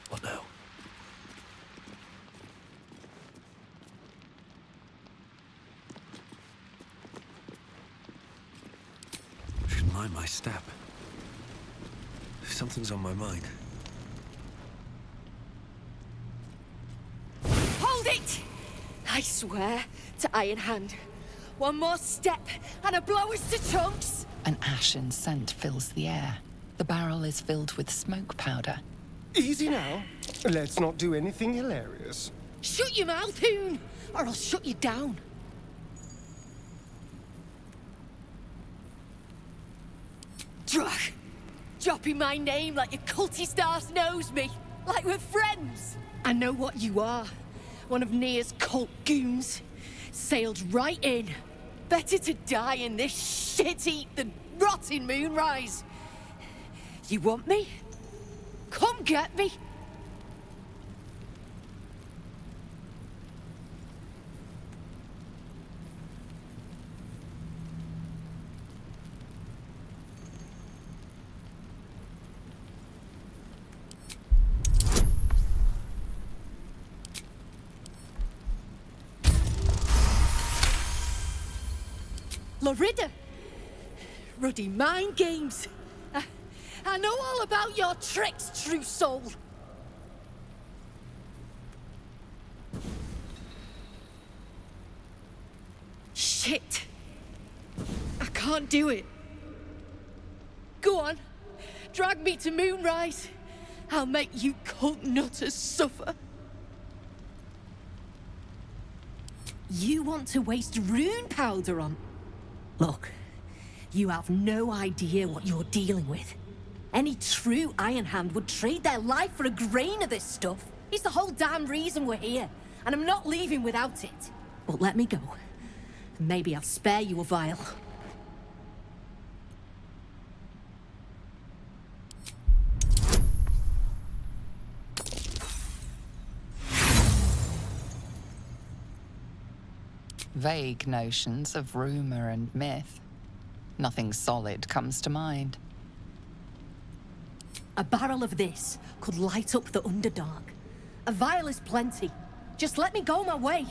[SPEAKER 19] What now? Should mind my step. Something's on my mind.
[SPEAKER 20] Hold it! I swear to Iron Hand. One more step and a blow us to chunks!
[SPEAKER 10] An ashen scent fills the air. The barrel is filled with smoke powder.
[SPEAKER 8] Easy now. Let's not do anything hilarious.
[SPEAKER 20] Shut your mouth, Hoon, or I'll shut you down. Drug! Dropping my name like your cultist arse knows me. Like we're friends. I know what you are. One of Nia's cult goons. Sailed right in. Better to die in this shit heap than rot in Moonrise. You want me? Come get me. Lorida! Ruddy mind games. I know all about your tricks, true soul. Shit. I can't do it. Go on. Drag me to Moonrise. I'll make you cult nutters suffer. You want to waste rune powder on... Look, you have no idea what you're dealing with. Any true Iron Hand would trade their life for a grain of this stuff. It's the whole damn reason we're here, and I'm not leaving without it. But let me go. Maybe I'll spare you a vial.
[SPEAKER 10] Vague notions of rumor and myth. Nothing solid comes to mind.
[SPEAKER 20] A barrel of this could light up the Underdark. A vial is plenty. Just let me go my way.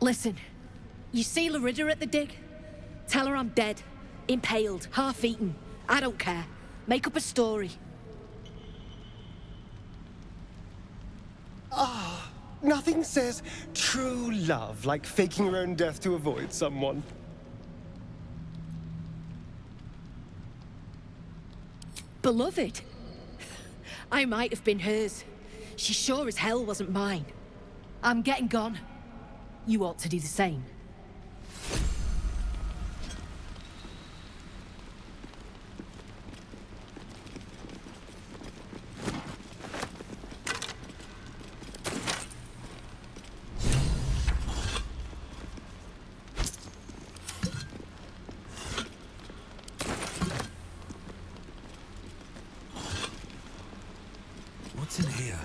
[SPEAKER 20] Listen, you see Lorida at the dig? Tell her I'm dead, impaled, half-eaten. I don't care. Make up a story.
[SPEAKER 8] Ah, nothing says true love like faking your own death to avoid someone.
[SPEAKER 20] Beloved? I might have been hers. She sure as hell wasn't mine. I'm getting gone. You ought to do the same.
[SPEAKER 18] What's in here?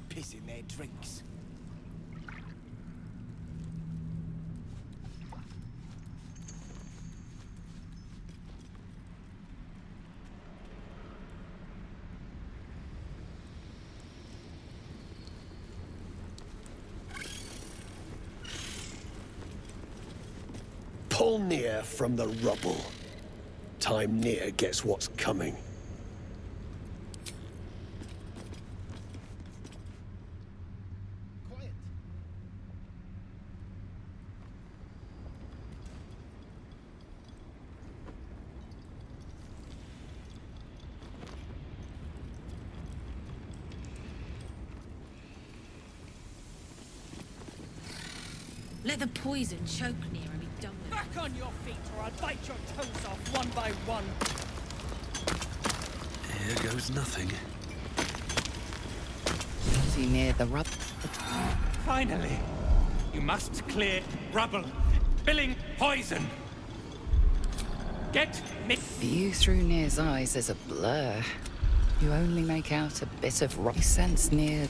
[SPEAKER 6] Piss in their drinks.
[SPEAKER 1] Pull near from the rubble. Time near gets what's coming.
[SPEAKER 5] Let the poison choke near and be done with it.
[SPEAKER 12] Back on your feet, or I'll bite your toes off one by one.
[SPEAKER 18] Here goes nothing.
[SPEAKER 10] See near the rub.
[SPEAKER 13] Finally! You must clear rubble. Spilling poison. Get me.
[SPEAKER 10] View through Near's eyes is a blur. You only make out a bit of rock sense near.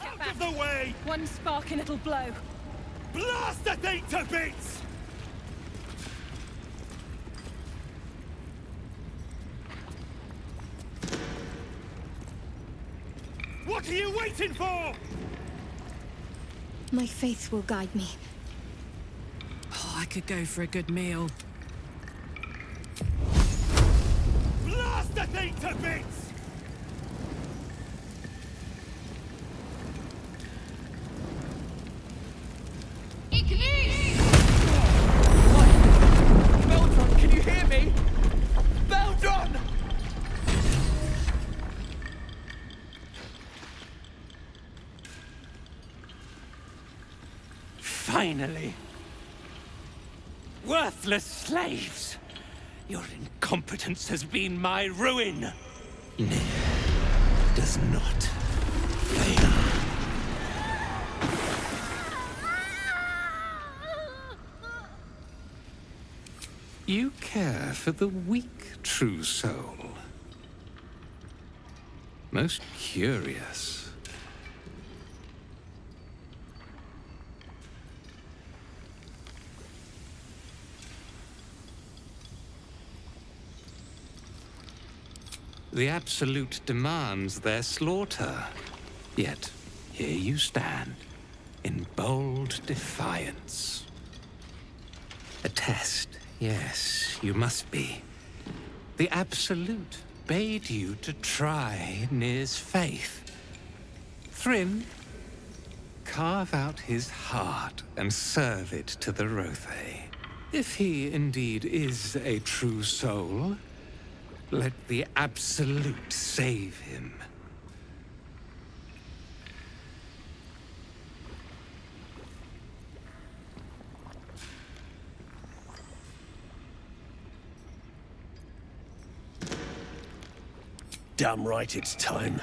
[SPEAKER 13] Out of the way!
[SPEAKER 20] One spark and it'll blow.
[SPEAKER 13] Blast the thing to bits! What are you waiting for?
[SPEAKER 7] My faith will guide me.
[SPEAKER 3] Oh, I could go for a good meal.
[SPEAKER 13] Blast the thing to bits!
[SPEAKER 16] Baldur, can you hear me? Baldur!
[SPEAKER 9] Finally! Worthless slaves! Your incompetence has been my ruin! Nier does not fail. You care for the weak, true soul. Most curious. The Absolute demands their slaughter. Yet, here you stand, in bold defiance. A test, yes, you must be. The Absolute bade you to try Nir's faith. Thrym, carve out his heart and serve it to the Rothe. If he indeed is a true soul, let the Absolute save him.
[SPEAKER 1] Damn right it's time.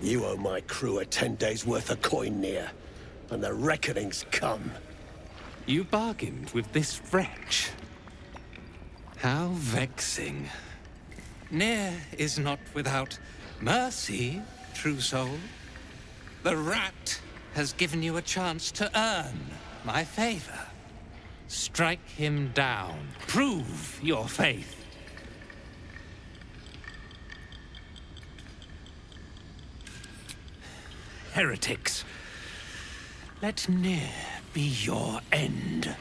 [SPEAKER 1] You owe my crew a 10 days' worth of coin near, and the reckoning's come.
[SPEAKER 9] You bargained with this wretch. How vexing. Nir is not without mercy, true soul. The rat has given you a chance to earn my favor. Strike him down. Prove your faith. Heretics. Let Nir be your end.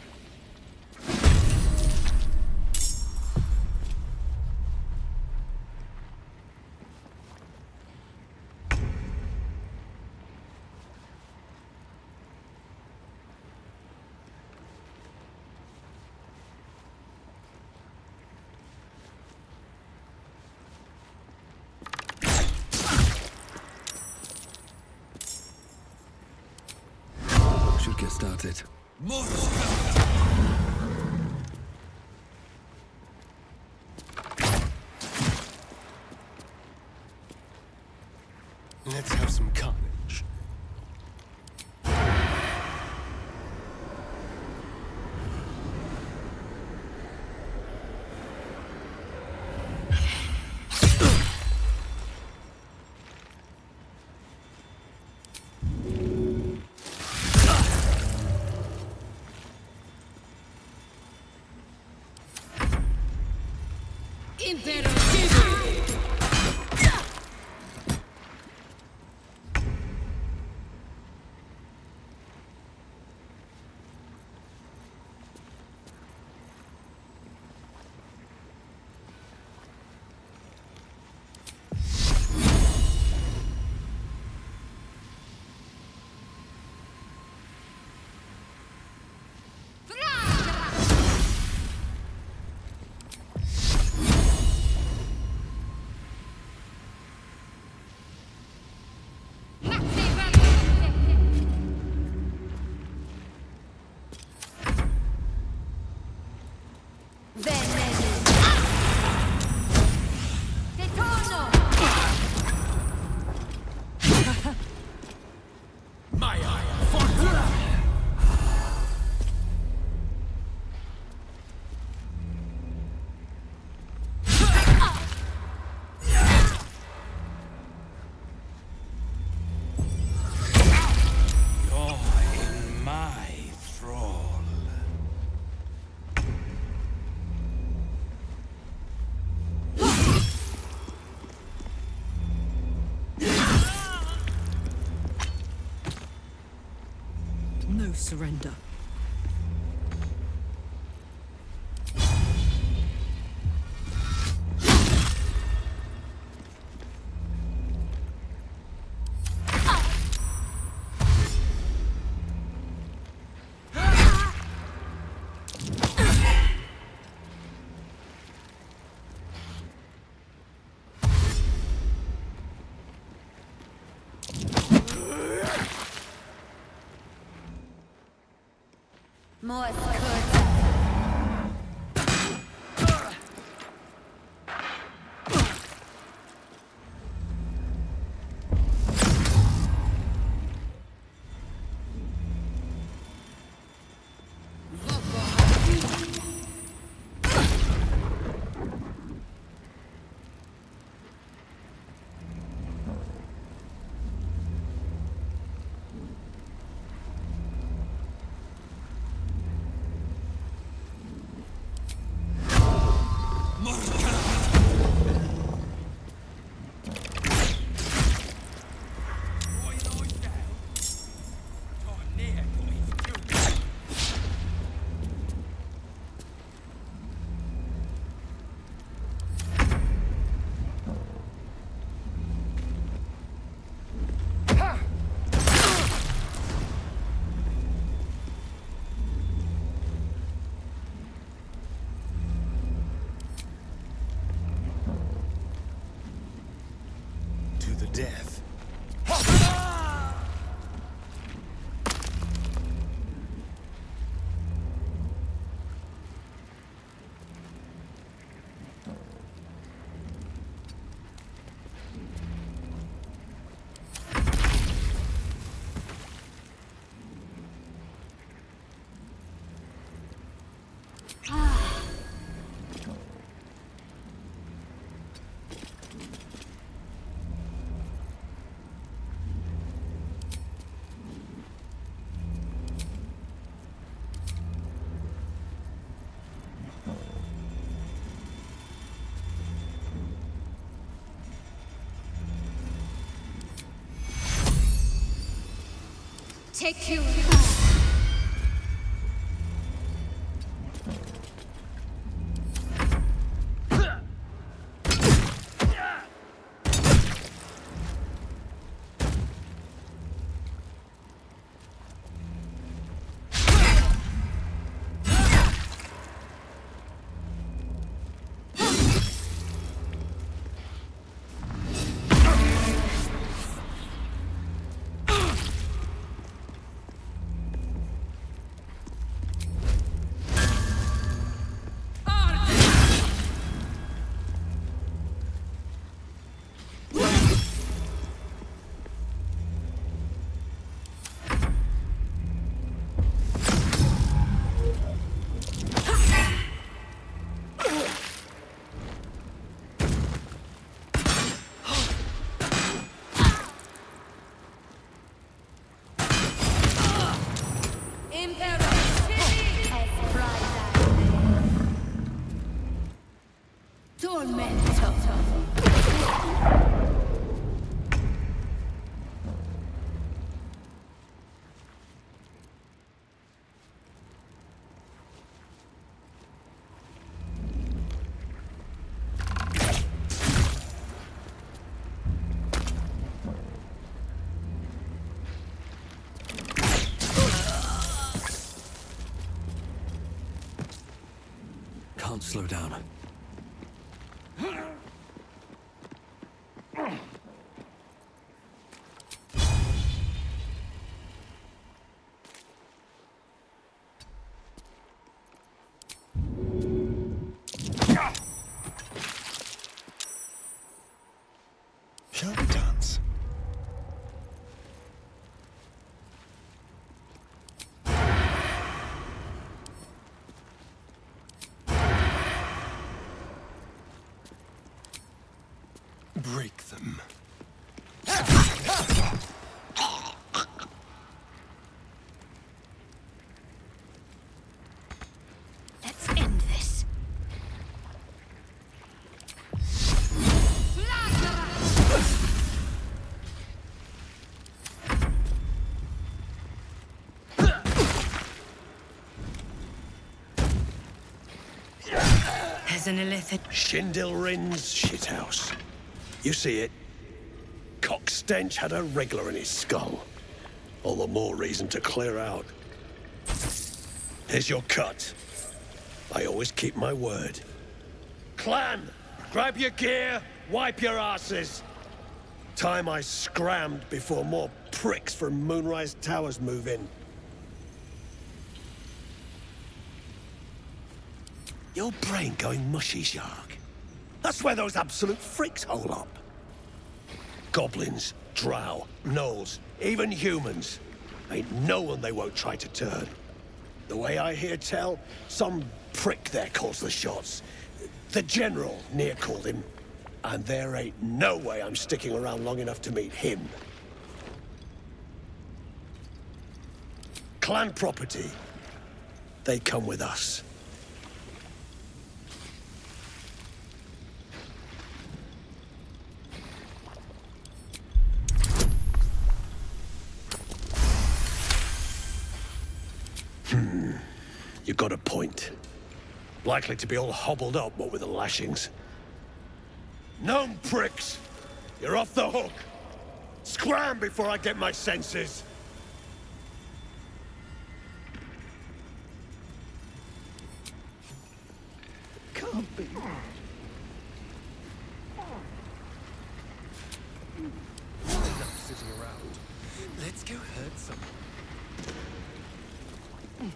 [SPEAKER 18] Should get started.
[SPEAKER 8] Let's have some carnage.
[SPEAKER 12] no surrender.
[SPEAKER 11] More
[SPEAKER 19] To the death.
[SPEAKER 11] Take you.
[SPEAKER 18] Can't slow down.
[SPEAKER 19] Shall we dance? Break them.
[SPEAKER 11] Let's end this.
[SPEAKER 5] an illithid.
[SPEAKER 1] Shindilrin's shithouse. You see it? Cockstench had a wriggler in his skull. All the more reason to clear out. Here's your cut. I always keep my word. Clan, grab your gear, wipe your asses. Time I scrammed before more pricks from Moonrise Towers move in. Your brain going mushy, Shark. That's where those absolute freaks hole up. Goblins, drow, gnolls, even humans. Ain't no one they won't try to turn. The way I hear tell, some prick there calls the shots. The General, near called him. And there ain't no way I'm sticking around long enough to meet him. Clan property. They come with us. You got a point. Likely to be all hobbled up, what with the lashings. Gnome pricks! You're off the hook! Scram before I get my senses!
[SPEAKER 6] Can't be.
[SPEAKER 19] Enough sitting around. Let's go hurt someone.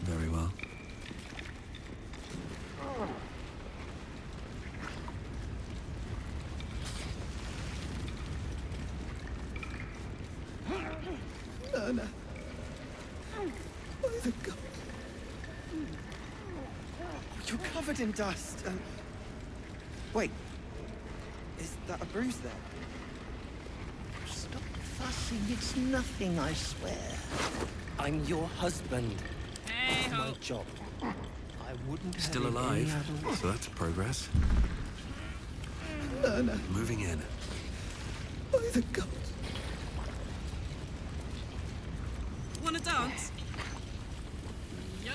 [SPEAKER 18] Very well.
[SPEAKER 6] Lurna. By the god. You're covered in dust and... Wait. Is that a bruise there?
[SPEAKER 21] Stop fussing. It's nothing, I swear. I'm your husband. It's my job. I wouldn't have
[SPEAKER 18] Still
[SPEAKER 21] it
[SPEAKER 18] alive,
[SPEAKER 21] any other way.
[SPEAKER 18] so that's progress.
[SPEAKER 6] Lurna.
[SPEAKER 18] Moving in.
[SPEAKER 6] By the god.
[SPEAKER 3] Wanna dance? Yo!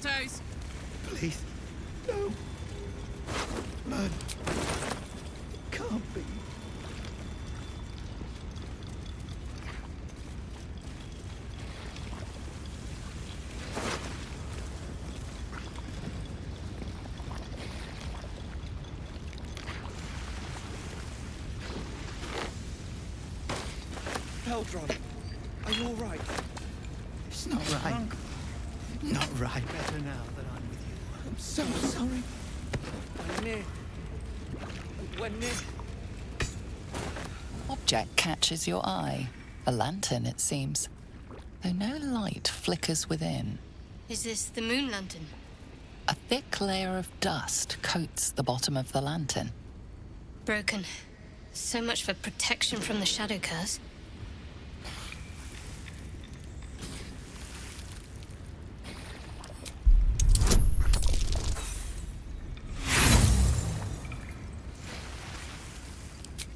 [SPEAKER 3] Toes.
[SPEAKER 6] Please. No. Man. Can't be. Eldron, are you all right? It's not right. Not right. Better now that I'm with you. I'm so sorry.
[SPEAKER 21] When near.
[SPEAKER 10] Object catches your eye. A lantern, it seems. Though no light flickers within.
[SPEAKER 7] Is this the moon lantern?
[SPEAKER 10] A thick layer of dust coats the bottom of the lantern.
[SPEAKER 7] Broken. So much for protection from the shadow curse.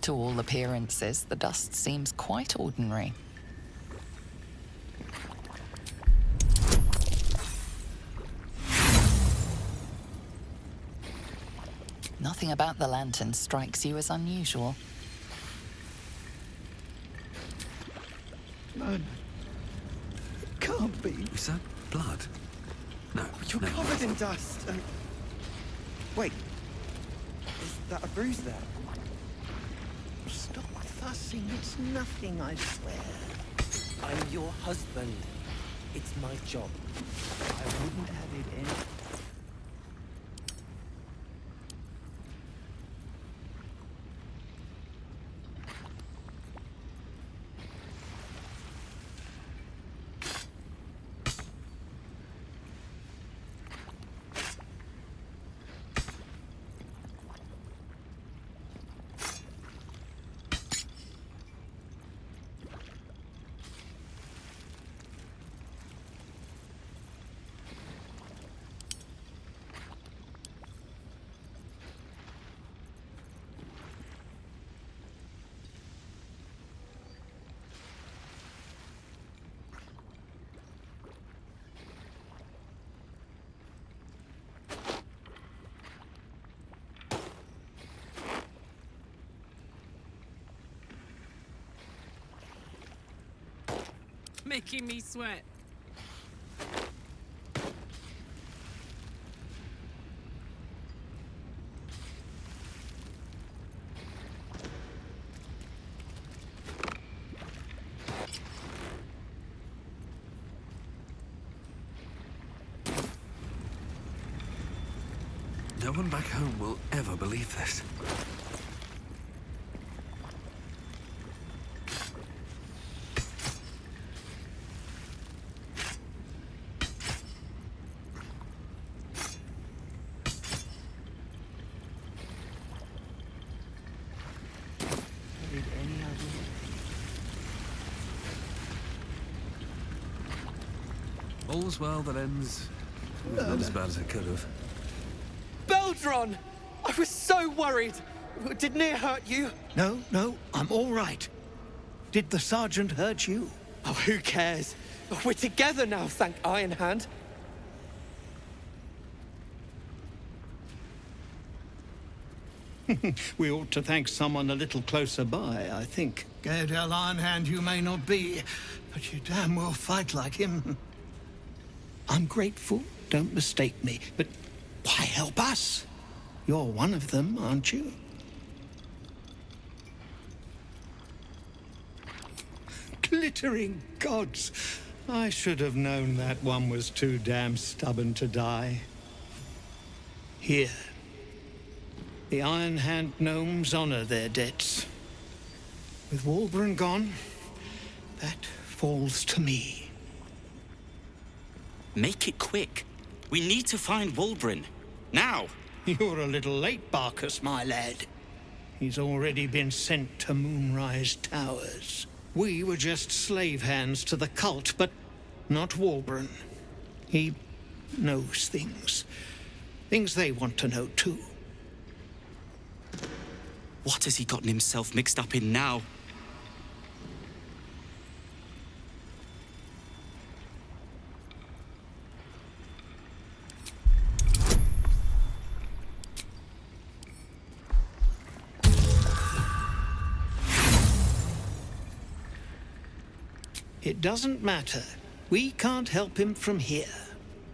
[SPEAKER 10] To all appearances, the dust seems quite ordinary. Nothing about the lantern strikes you as unusual.
[SPEAKER 6] Man. It can't be.
[SPEAKER 18] Is that blood? No.
[SPEAKER 6] You're
[SPEAKER 18] no.
[SPEAKER 6] covered in dust and... Wait. Is that a bruise there?
[SPEAKER 21] Stop fussing. It's nothing, I swear. I'm your husband. It's my job. I wouldn't have it any...
[SPEAKER 3] making me sweat.
[SPEAKER 18] No one back home will ever believe this.
[SPEAKER 21] Did any idea?
[SPEAKER 18] All's well that ends not as bad as it could have.
[SPEAKER 16] Baldur! I was so worried! Did Near hurt you?
[SPEAKER 21] No, no, I'm all right. Did the sergeant hurt you?
[SPEAKER 16] Oh, who cares? We're together now, thank Iron Hand.
[SPEAKER 21] We ought to thank someone a little closer by, I think. Gaedel Ironhand you may not be, but you damn well fight like him. I'm grateful, don't mistake me, but why help us? You're one of them, aren't you? Glittering gods! I should have known that one was too damn stubborn to die. Here. The Iron Hand gnomes honor their debts. With Wulbren gone, that falls to me.
[SPEAKER 2] Make it quick. We need to find Wulbren. Now!
[SPEAKER 21] You're a little late, Barcus, my lad. He's already been sent to Moonrise Towers. We were just slave hands to the cult, but not Wulbren. He knows things. Things they want to know, too.
[SPEAKER 2] What has he gotten himself mixed up in now?
[SPEAKER 21] It doesn't matter. We can't help him from here.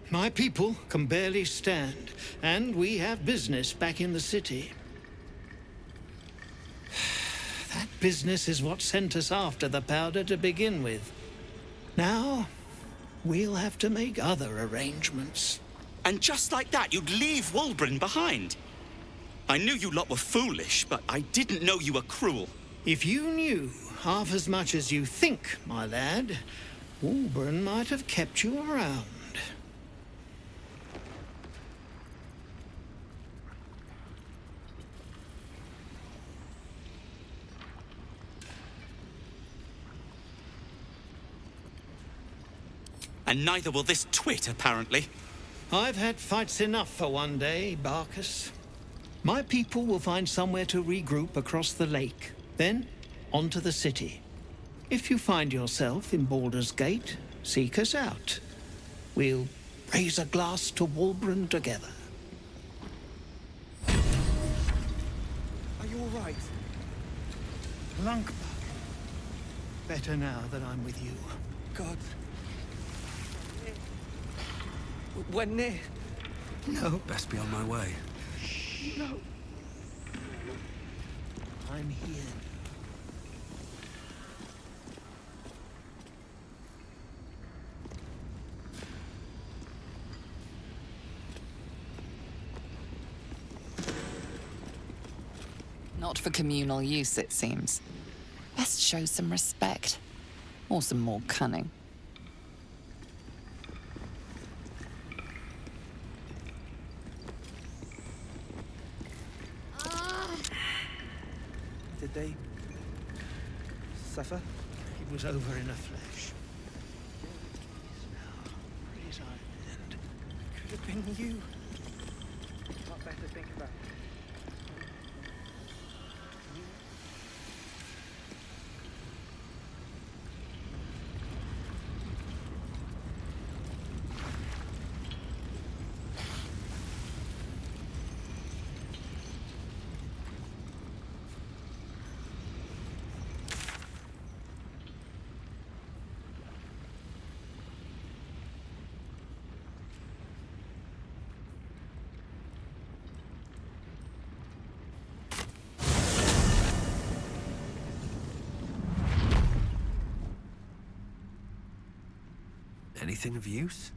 [SPEAKER 21] My people can barely stand, and we have business back in the city. That business is what sent us after the powder to begin with. Now, we'll have to make other arrangements.
[SPEAKER 2] And just like that, you'd leave Wulbren behind? I knew you lot were foolish, but I didn't know you were cruel.
[SPEAKER 21] If you knew half as much as you think, my lad, Wulbren might have kept you around.
[SPEAKER 2] And neither will this twit, apparently.
[SPEAKER 21] I've had fights enough for one day, Barcus. My people will find somewhere to regroup across the lake. Then, on to the city. If you find yourself in Baldur's Gate, seek us out. We'll raise a glass to Wulbren together.
[SPEAKER 6] Are you all right? Lankpa.
[SPEAKER 21] Better now that I'm with you.
[SPEAKER 6] God.
[SPEAKER 16] We're near.
[SPEAKER 21] No.
[SPEAKER 18] Best be on my way.
[SPEAKER 21] No. I'm here.
[SPEAKER 10] Not for communal use, it seems. Best show some respect. Or some more cunning.
[SPEAKER 21] Did they suffer? It was over in a flash. Praise Iron Hand. Could have been you. Not better think about it.
[SPEAKER 19] Anything of use?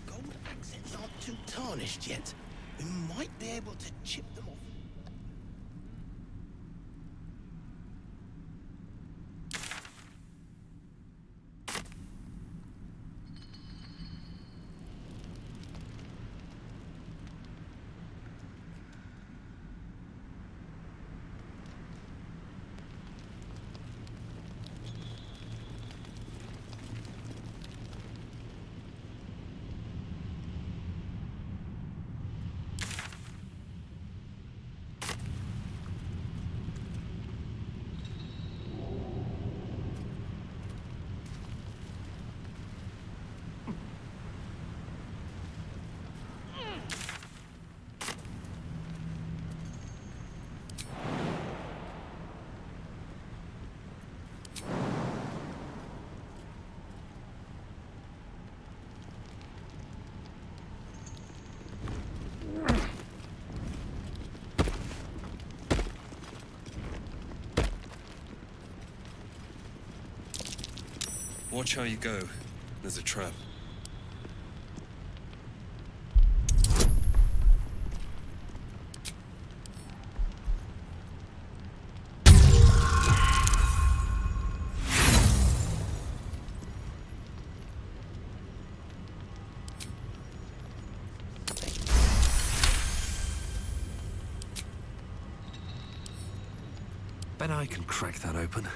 [SPEAKER 4] Gold accents aren't too tarnished yet. We might be able to chip them off.
[SPEAKER 19] Watch how you go. There's a trap. Bet I can crack that open.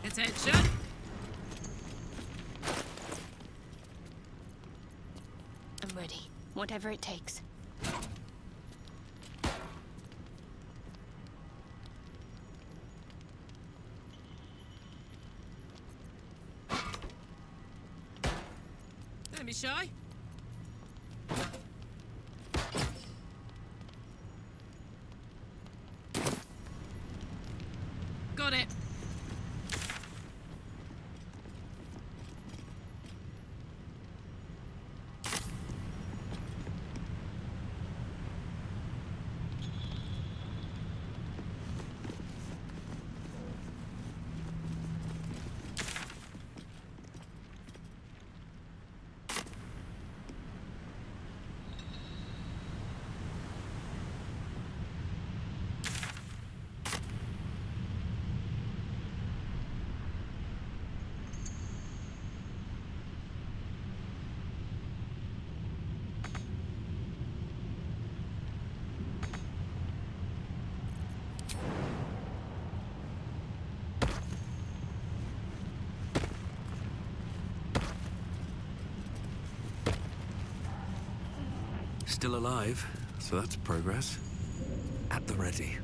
[SPEAKER 3] Attention!
[SPEAKER 11] I'm ready. Whatever it takes.
[SPEAKER 3] Don't be shy. Got it.
[SPEAKER 19] Still alive, so that's progress. At the ready.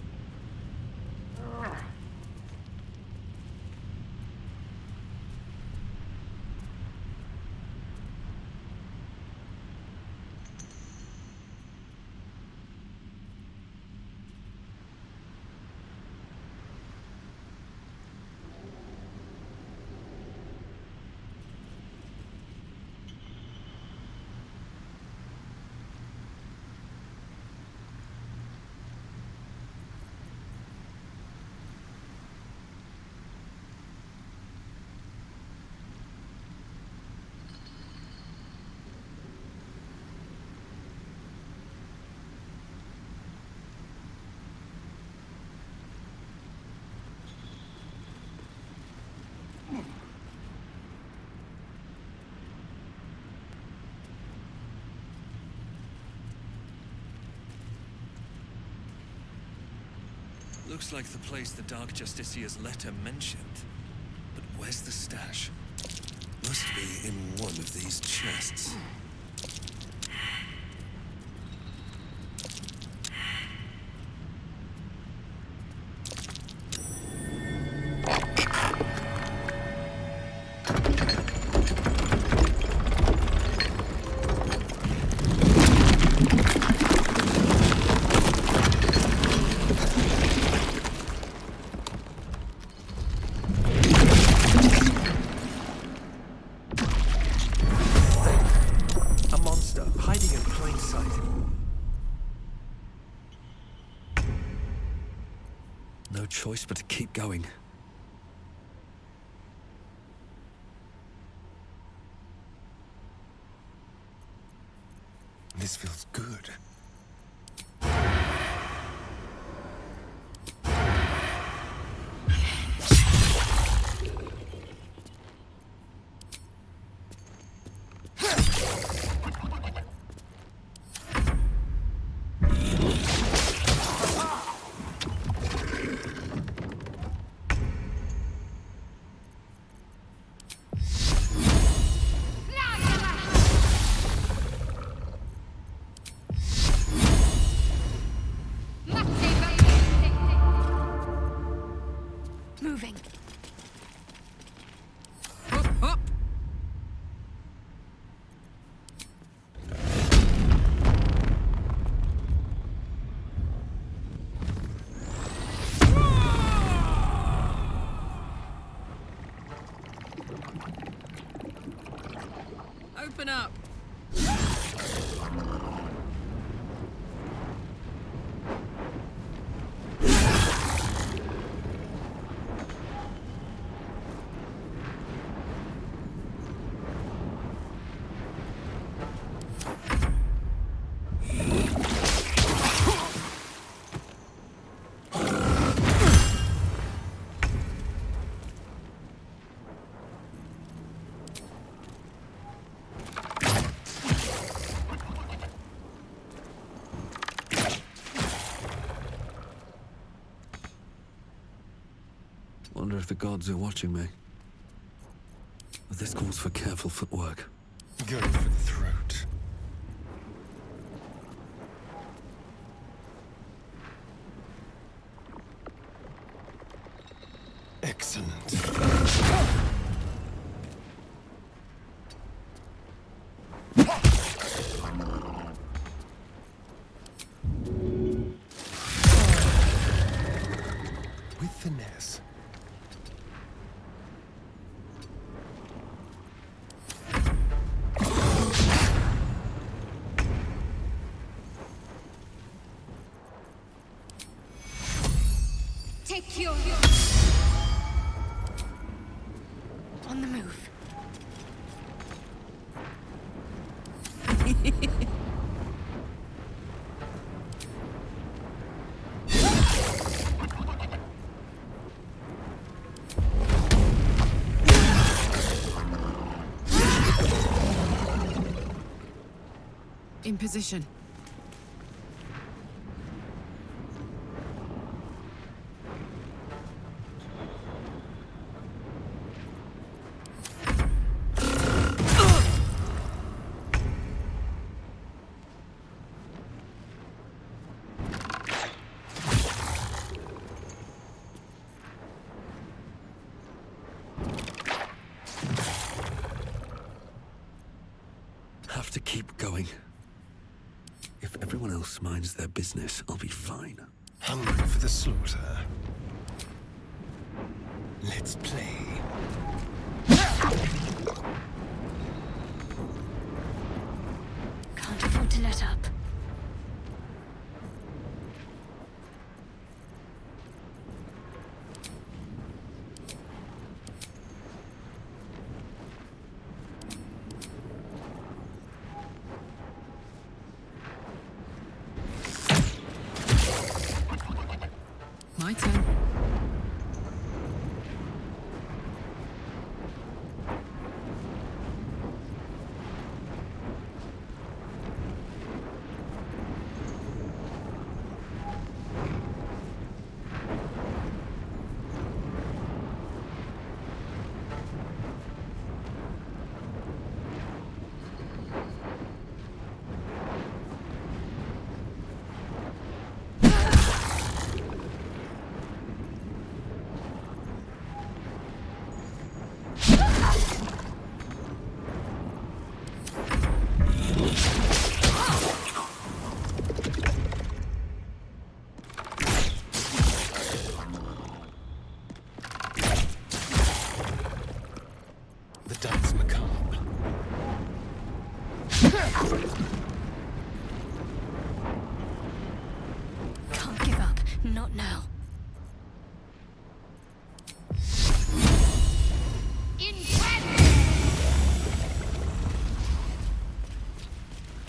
[SPEAKER 19] Looks like the place the Dark Justicia's letter mentioned. But where's the stash? Must be in one of these chests.
[SPEAKER 18] no choice but to keep going.
[SPEAKER 15] This feels good.
[SPEAKER 20] Moving.
[SPEAKER 3] Open up.
[SPEAKER 18] Wonder if the gods are watching me. But this calls for careful footwork.
[SPEAKER 15] Going for the throat. Excellent. With finesse.
[SPEAKER 7] Take your... On the move.
[SPEAKER 3] In position.
[SPEAKER 18] Have to keep going. If everyone else minds their business, I'll be fine.
[SPEAKER 15] Hungry for the slaughter. Let's play.
[SPEAKER 7] Can't afford to let up.
[SPEAKER 3] My turn.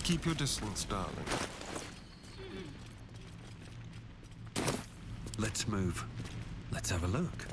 [SPEAKER 14] Keep your distance, darling.
[SPEAKER 18] Let's move. Let's have a look.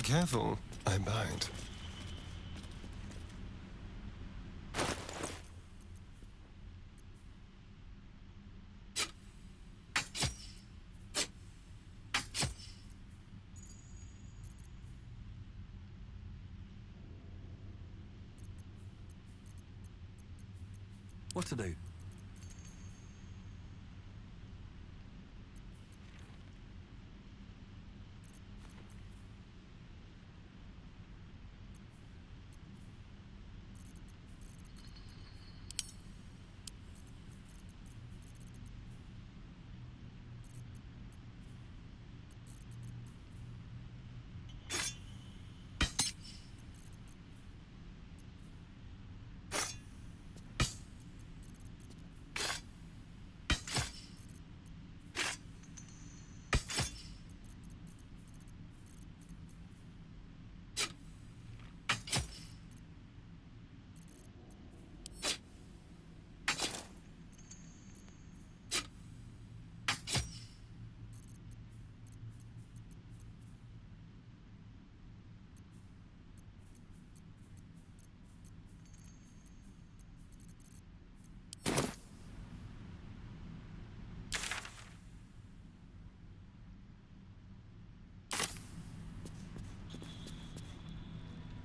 [SPEAKER 14] Careful, I bite.
[SPEAKER 18] What to do?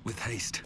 [SPEAKER 18] With haste.